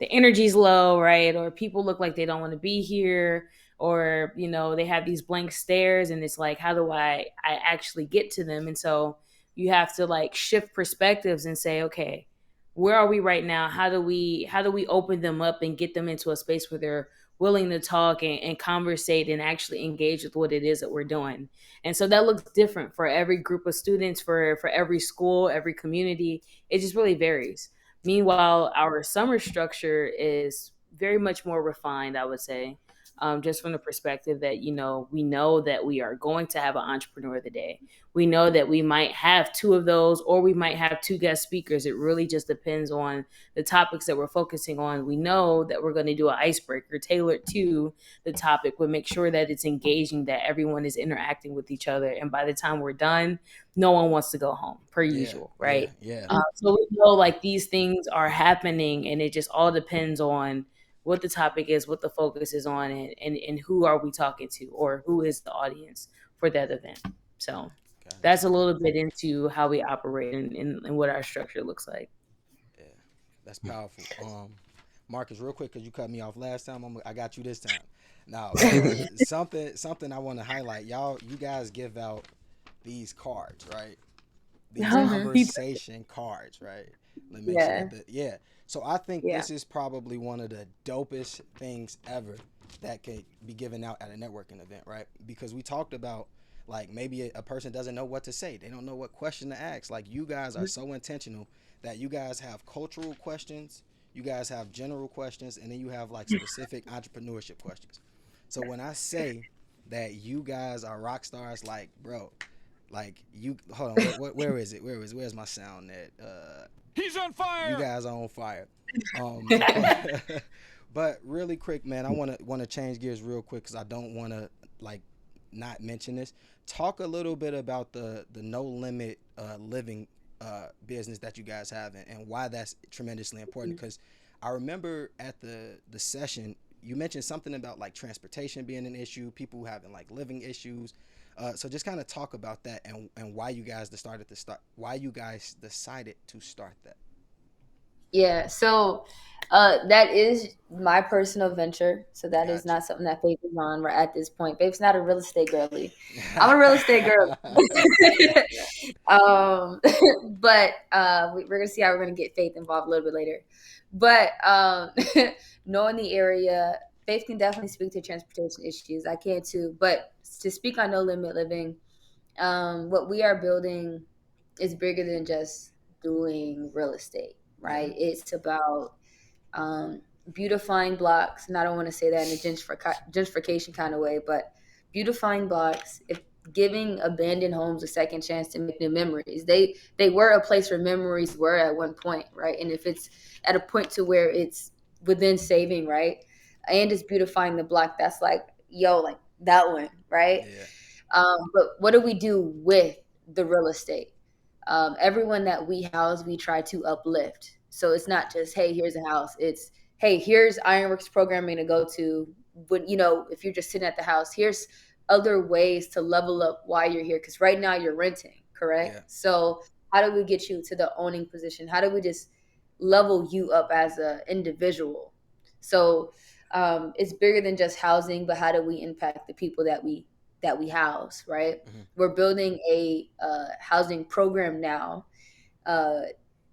the energy's low, right? Or people look like they don't want to be here, or, they have these blank stares, and it's like, how do I actually get to them? And so you have to like shift perspectives and say, okay, where are we right now? How do we open them up and get them into a space where they're willing to talk and conversate and actually engage with what it is that we're doing. And so that looks different for every group of students, for every school, every community. It just really varies. Meanwhile, our summer structure is very much more refined, I would say, just from the perspective that, we know that we are going to have an entrepreneur of the day. We know that we might have two of those, or we might have two guest speakers. It really just depends on the topics that we're focusing on. We know that we're going to do an icebreaker tailored to the topic, but make sure that it's engaging, that everyone is interacting with each other. And by the time we're done, no one wants to go home, per Yeah. usual, Yeah. right? Yeah. So we know like these things are happening, and it just all depends on what the topic is, what the focus is on, and who are we talking to, or who is the audience for that event. So that's a little bit into how we operate and what our structure looks like. Yeah. That's powerful. Marcus, real quick, because you cut me off last time, I got you this time. Now, something I want to highlight. You guys give out these cards, right? These conversation cards, right? Let me make sure Yeah. that yeah. So I think Yeah. this is probably one of the dopest things ever that could be given out at a networking event, right? Because we talked about like maybe a person doesn't know what to say. They don't know what question to ask. Like you guys are so intentional that you guys have cultural questions, you guys have general questions, and then you have like specific entrepreneurship questions. So when I say that you guys are rock stars, like bro, like you hold on, where is it? Where's my sound at? He's on fire. You guys are on fire. But really quick, man, I want to change gears real quick because I don't want to like not mention this. Talk a little bit about the no limit living business that you guys have, and why that's tremendously important. Because I remember at the session you mentioned something about like transportation being an issue, people having like living issues. So just kind of talk about that and why you guys decided to start that. Yeah, so that is my personal venture. So that is Gotcha. not something that Faith is on right at this point. Faith's not a real estate girly. I'm a real estate girl. um, but we're gonna see how we're gonna get Faith involved a little bit later. But knowing the area, Faith can definitely speak to transportation issues. I can too. But to speak on No Limit Living, what we are building is bigger than just doing real estate, right? It's about beautifying blocks, and I don't want to say that in a gentrification kind of way, but beautifying blocks, if giving abandoned homes a second chance to make new memories. They were a place where memories were at one point, right? And if it's at a point to where it's within saving, right? And it's beautifying the block, that's like, yo, like that one, right? Yeah. But what do we do with the real estate? Everyone that we house, we try to uplift. So it's not just, hey, here's a house. It's, hey, here's IronWorkz programming to go to. When, if you're just sitting at the house, here's other ways to level up while you're here. Because right now you're renting, correct? Yeah. So how do we get you to the owning position? How do we just level you up as an individual? So it's bigger than just housing, but how do we impact the people that we house, right? Mm-hmm. We're building a housing program now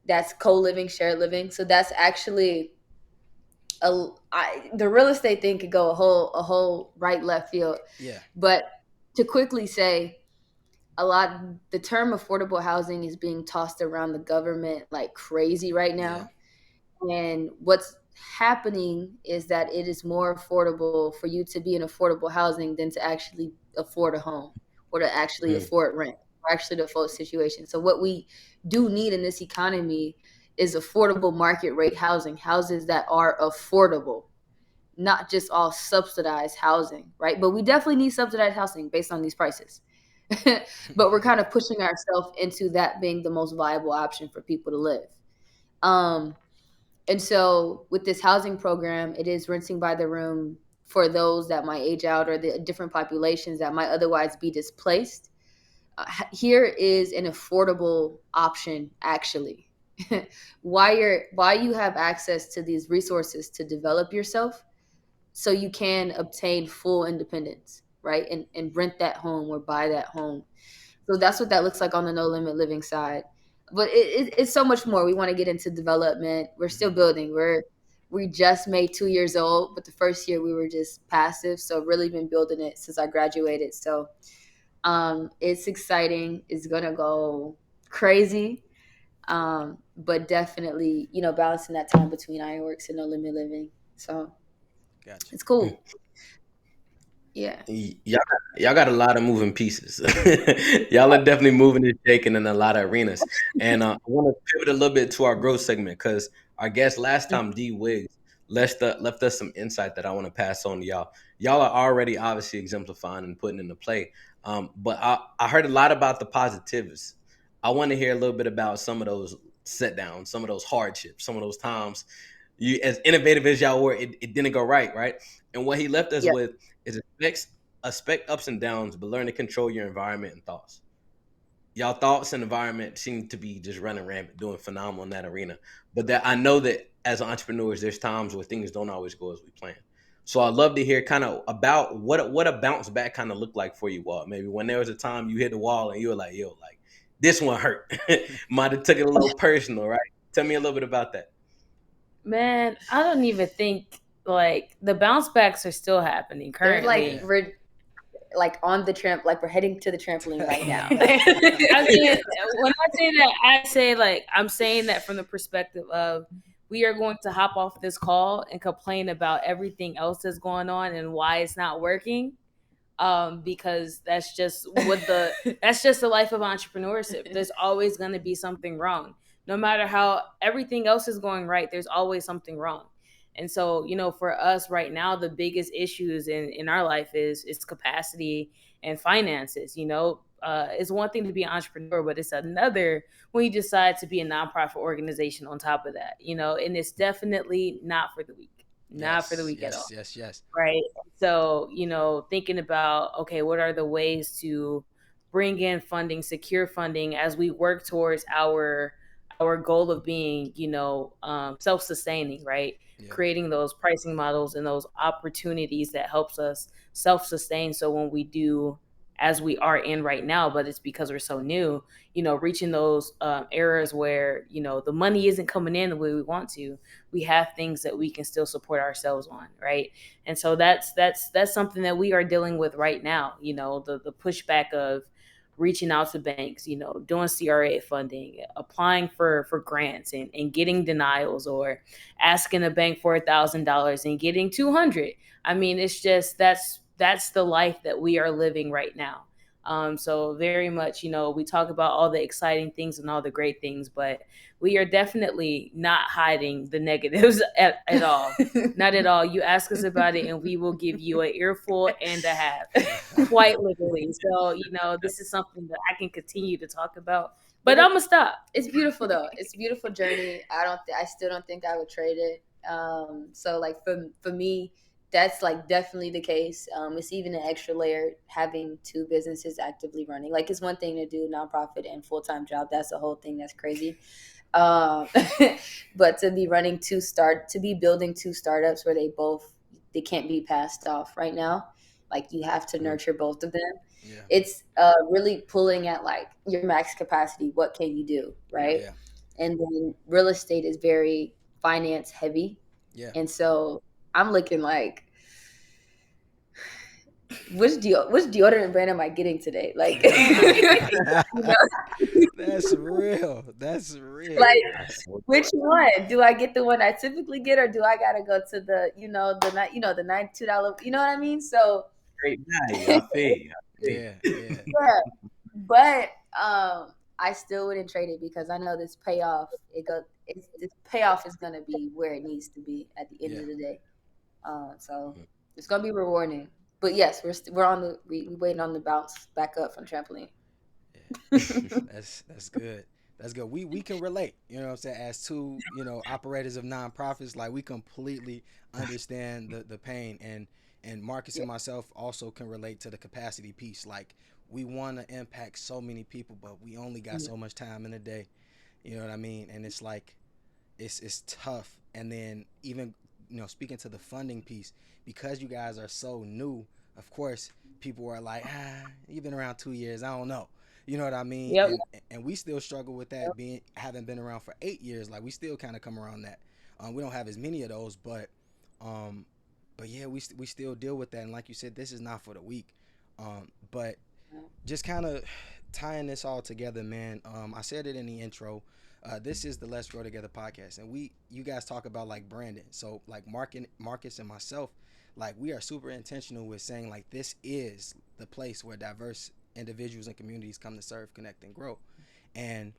that's co-living, shared living. So that's actually the real estate thing could go a whole right left field. Yeah. But to quickly say, the term affordable housing is being tossed around the government like crazy right now. Yeah. And what's happening is that it is more affordable for you to be in affordable housing than to actually afford a home or to actually afford rent or actually the full situation. So what we do need in this economy is affordable market rate housing, houses that are affordable, not just all subsidized housing, right? But we definitely need subsidized housing based on these prices. But we're kind of pushing ourselves into that being the most viable option for people to live. And so with this housing program, it is renting by the room for those that might age out or the different populations that might otherwise be displaced. Here is an affordable option, actually. Why you have access to these resources to develop yourself, so you can obtain full independence, right? And rent that home or buy that home. So that's what that looks like on the No Limit Living side. But it's so much more. We want to get into development. We're still building. We just made 2 years old, but the first year we were just passive. So really been building it since I graduated. So it's exciting. It's gonna go crazy. But definitely, balancing that time between IronWorkz and No Limit Living. So Gotcha. it's cool. Yeah. Y'all got a lot of moving pieces. Y'all are definitely moving and shaking in a lot of arenas. And I want to pivot a little bit to our growth segment because our guest last time, D Wiggs, left us some insight that I want to pass on to y'all. Y'all are already obviously exemplifying and putting into play. But I heard a lot about the positives. I want to hear a little bit about some of those set downs, some of those hardships, some of those times you, as innovative as y'all were, it didn't go right. And what he left us with is expect ups and downs, but learn to control your environment and thoughts. Y'all thoughts and environment seem to be just running rampant, doing phenomenal in that arena. But that I know that as entrepreneurs, there's times where things don't always go as we plan. So I'd love to hear kind of about what a bounce back kind of looked like for you all. Maybe when there was a time you hit the wall and you were like, yo, like this one hurt. Might have took it a little personal, right? Tell me a little bit about that. Man, I don't even think like the bounce backs are still happening currently. We're like on the like we're heading to the trampoline right now. I mean, when I say that, I say like I'm saying that from the perspective of we are going to hop off this call and complain about everything else that's going on and why it's not working. Because that's just that's just the life of entrepreneurship. There's always going to be something wrong. No matter how everything else is going right, there's always something wrong. And so, for us right now, the biggest issues in our life is capacity and finances. It's one thing to be an entrepreneur, but it's another when you decide to be a nonprofit organization on top of that, and it's definitely not for the weak. Not for the week at all. Yes. Right. So, thinking about, okay, what are the ways to bring in funding, secure funding as we work towards our goal of being, self-sustaining, right? Yeah. Creating those pricing models and those opportunities that helps us self-sustain. So when we do, as we are in right now, but it's because we're so new, reaching those eras where, the money isn't coming in the way we want to, we have things that we can still support ourselves on. Right. And so that's something that we are dealing with right now, the pushback of reaching out to banks, doing CRA funding, applying for grants and getting denials, or asking a bank for $1,000 and getting 200. I mean, it's just, that's the life that we are living right now. So very much, we talk about all the exciting things and all the great things, but we are definitely not hiding the negatives at all. Not at all. You ask us about it and we will give you an earful and a half, quite literally. So, this is something that I can continue to talk about, but I'm gonna stop. It's beautiful though. It's a beautiful journey. I still don't think I would trade it. So like for me, that's like definitely the case. It's even an extra layer having two businesses actively running. Like it's one thing to do nonprofit and full-time job. That's the whole thing. That's crazy. But to be building two startups where they can't be passed off right now. Like you have to nurture both of them. Yeah. It's really pulling at like your max capacity. What can you do? Right. Yeah. And then real estate is very finance heavy. Yeah. And so I'm looking like, which deodorant brand am I getting today? Like, That's real. Like, which one do I get? The one I typically get, or do I gotta go to the the $92? You know what I mean? So great value. I feel. Yeah. But I still wouldn't trade it because I know this payoff. This payoff is gonna be where it needs to be at the end of the day. So it's gonna be rewarding. But yes, we waiting on the bounce back up from trampoline. Yeah. That's good. That's good. We can relate. You know what I'm saying? As two, operators of nonprofits, like we completely understand the pain, and Marcus and myself also can relate to the capacity piece. Like we want to impact so many people, but we only got so much time in a day. You know what I mean? And it's like it's tough. And then even speaking to the funding piece, because you guys are so new, of course people are like, you've been around 2 years, I don't know. You know what I mean? Yep. And we still struggle with that, being having been around for 8 years. Like we still kind of come around that. We don't have as many of those, um, but yeah, we still deal with that. And like you said, this is not for the weak. But just kind of tying this all together, man. I said it in the intro. This is the Let's Grow Together podcast, and you guys talk about like branding. So like Marcus and myself, like we are super intentional with saying like this is the place where diverse individuals and communities come to serve, connect, and grow. And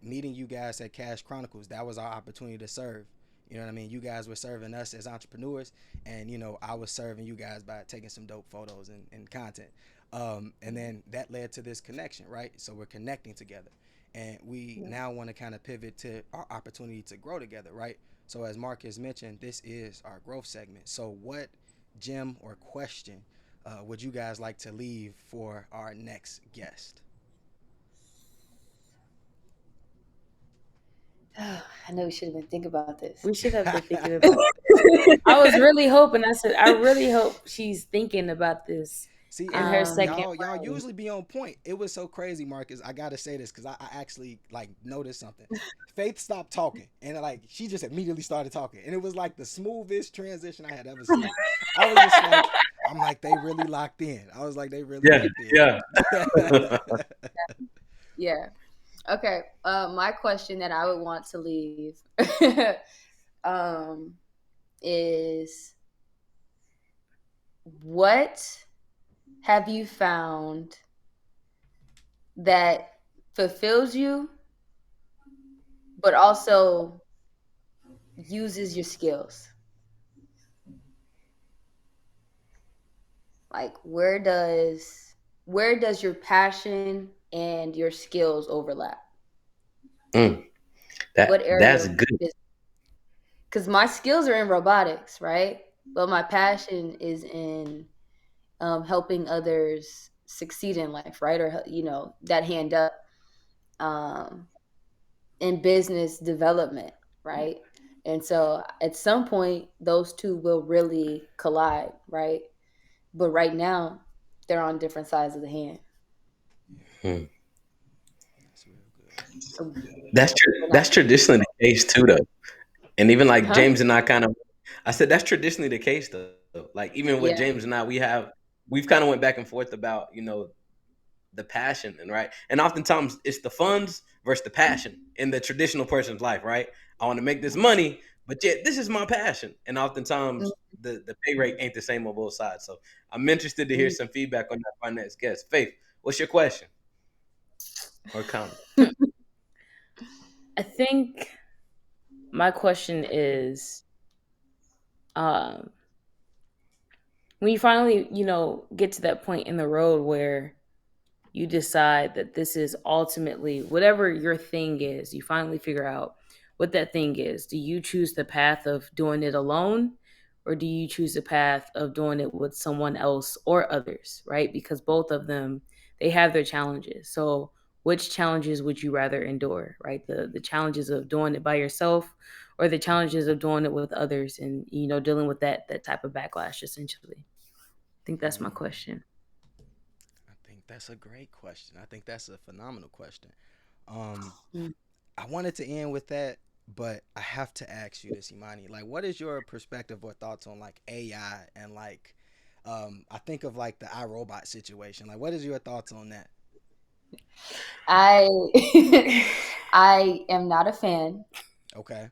meeting you guys at Cash Chronicles, that was our opportunity to serve. You know what I mean? You guys were serving us as entrepreneurs, and I was serving you guys by taking some dope photos and content. And then that led to this connection, right? So we're connecting together, and we now want to kind of pivot to our opportunity to grow together, right? So as Marcus mentioned, this is our growth segment. So what gem or question would you guys like to leave for our next guest? I know we should have been thinking about this. We should have been thinking about it. I was really hoping. I said, I really hope she's thinking about this. See, in her second y'all round. usually be on point. It was so crazy, Marcus. I gotta say this because I actually like noticed something. Faith stopped talking, and like she just immediately started talking, and it was like the smoothest transition I had ever seen. I was just like, I'm like, they really locked in. I was like, they really locked in. Yeah. Okay. My question that I would want to leave is, what have you found that fulfills you, but also uses your skills? Like where does your passion and your skills overlap? What area? That's good. Because my skills are in robotics, right? But my passion is in helping others succeed in life, right? Or that hand up in business development, right? And so at some point those two will really collide, right? But right now they're on different sides of the hand. So That's traditionally the case too, though. And even like James and I said that's traditionally the case though. Like even with James and we've kind of went back and forth about the passion, and right, and oftentimes it's the funds versus the passion in the traditional person's life, right? I want to make this money, but yet this is my passion, and oftentimes the pay rate ain't the same on both sides. So I'm interested to hear some feedback on that by next guest. Faith, what's your question or comment? I think my question is, when you finally, get to that point in the road where you decide that this is ultimately whatever your thing is, you finally figure out what that thing is. Do you choose the path of doing it alone, or do you choose the path of doing it with someone else or others, right? Because both of them, they have their challenges. So which challenges would you rather endure, right? The challenges of doing it by yourself, or the challenges of doing it with others, and dealing with that type of backlash, essentially. I think that's my question. I think that's a great question. I think that's a phenomenal question. I wanted to end with that, but I have to ask you this, Emmani. Like, what is your perspective or thoughts on like AI and like, I think of like the iRobot situation. Like, what is your thoughts on that? I am not a fan. Okay.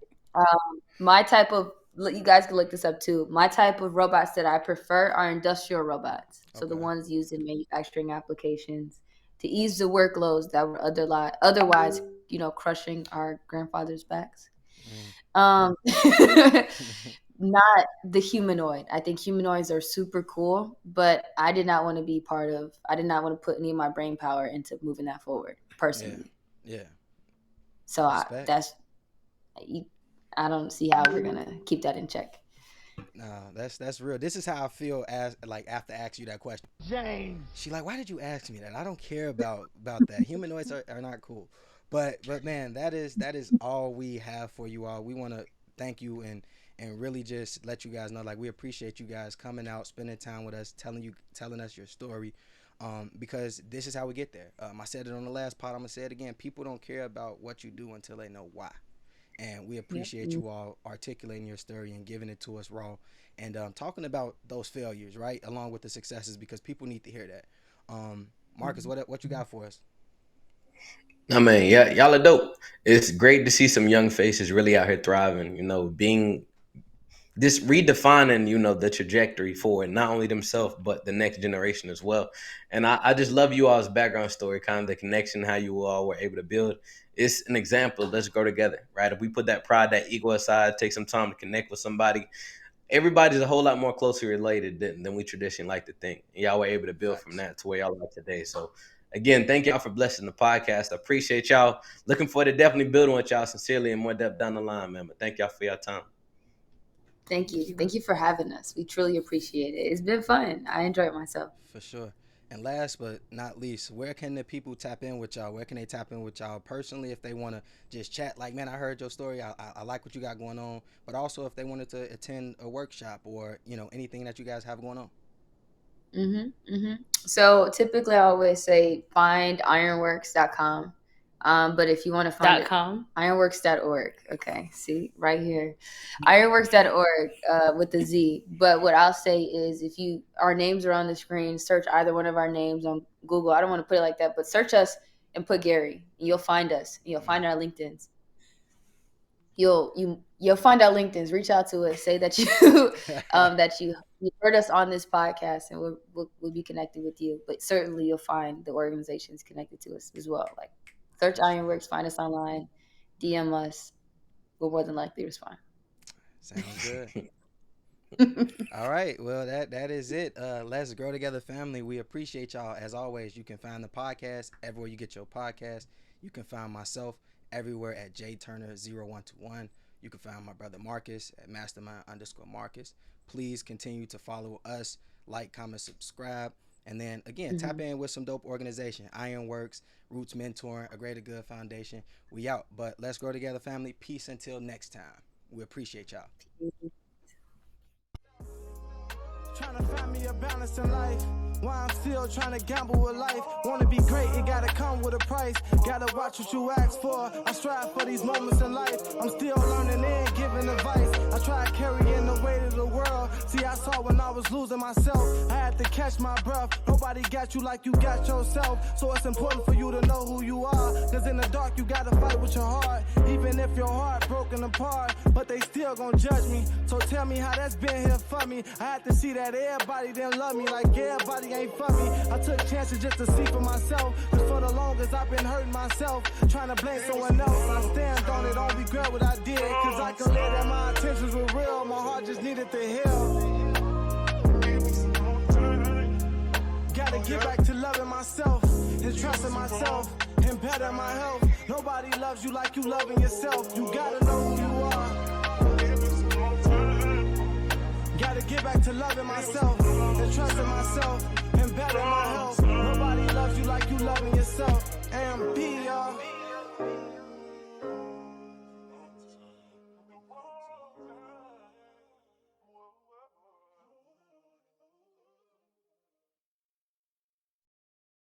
My type of, you guys can look this up too. My type of robots that I prefer are industrial robots. So the ones used in manufacturing applications to ease the workloads that were otherwise, crushing our grandfathers' backs. Not the humanoid. I think humanoids are super cool, but I did not want to put any of my brain power into moving that forward personally. Yeah. So Respect. I don't see how we're gonna keep that in check. No, that's real. This is how I feel as like after I ask you that question. James. She like, why did you ask me that? I don't care about that. Humanoids are not cool. But man, that is all we have for you all. We want to thank you and really just let you guys know, like, we appreciate you guys coming out, spending time with us, telling us your story. Because this is how we get there. I said it on the last pod. I'm gonna say it again. People don't care about what you do until they know why. And we appreciate you all articulating your story and giving it to us raw and talking about those failures, right, along with the successes, because people need to hear that. Marcus, what you got for us? I mean, yeah, y'all are dope. It's great to see some young faces really out here thriving, being this redefining, the trajectory for not only themselves, but the next generation as well. And I just love you all's background story, kind of the connection, how you all were able to build. It's an example. Let's grow together, right? If we put that pride, that ego aside, take some time to connect with somebody, everybody's a whole lot more closely related than we traditionally like to think. And y'all were able to build from that to where y'all are today. So again, thank y'all for blessing the podcast. I appreciate y'all. Looking forward to definitely building with y'all sincerely in more depth down the line, man. But thank y'all for your time. Thank you. Thank you for having us. We truly appreciate it. It's been fun. I enjoyed myself. For sure. And last but not least, where can the people tap in with y'all? Where can they tap in with y'all personally if they want to just chat? Like, man, I heard your story. I like what you got going on. But also if they wanted to attend a workshop or, anything that you guys have going on. So typically I always say find IronWorkz.com. But if you want to find IronWorkz.org. Okay, see right here, IronWorkz.org with the Z. But what I'll say is, if our names are on the screen, search either one of our names on Google. I don't want to put it like that, but search us and put Gary, and you'll find us. You'll find our LinkedIn's. You'll find our LinkedIn's. Reach out to us. Say that you that you heard us on this podcast, and we'll be connected with you. But certainly you'll find the organizations connected to us as well. Like, search IronWorkz, find us online, DM us. We'll more than likely respond. Sounds good. All right. Well, that is it. Let's grow together, family. We appreciate y'all. As always, you can find the podcast everywhere you get your podcast. You can find myself everywhere at jturner0121. You can find my brother Marcus at mastermind_Marcus. Please continue to follow us, like, comment, subscribe. And then, again, tap in with some dope organization. IronWorkz, Roots Mentoring, A Greater Good Foundation. We out. But let's grow together, family. Peace until next time. We appreciate y'all. Trying to find me a balance in life. While I'm still trying to gamble with life. Want to be great, it gotta come with a price. Gotta watch what you ask for. I strive for these moments in life. I'm still learning and giving advice. I try carrying the weight of the world. See, I saw when I was losing myself. I had to catch my breath. Nobody got you like you got yourself. So it's important for you to know who you are. Cause in the dark you gotta fight with your heart. Even if your heart broken apart. But they still gon' judge me. So tell me how that's been here for me. I had to see that everybody didn't love me. Like everybody ain't for me. I took chances just to see for myself. Cause for the longest I've been hurting myself. Trying to blame someone else. I stand on it, don't regret what I did. Cause I can live that my intentions were real. My heart just needed to heal. Gotta get back to loving myself and trusting myself and better my health. Nobody loves you like you loving yourself. You gotta know who you are. Gotta get back to loving myself and trusting myself and better my health. Nobody loves you like you loving yourself. And be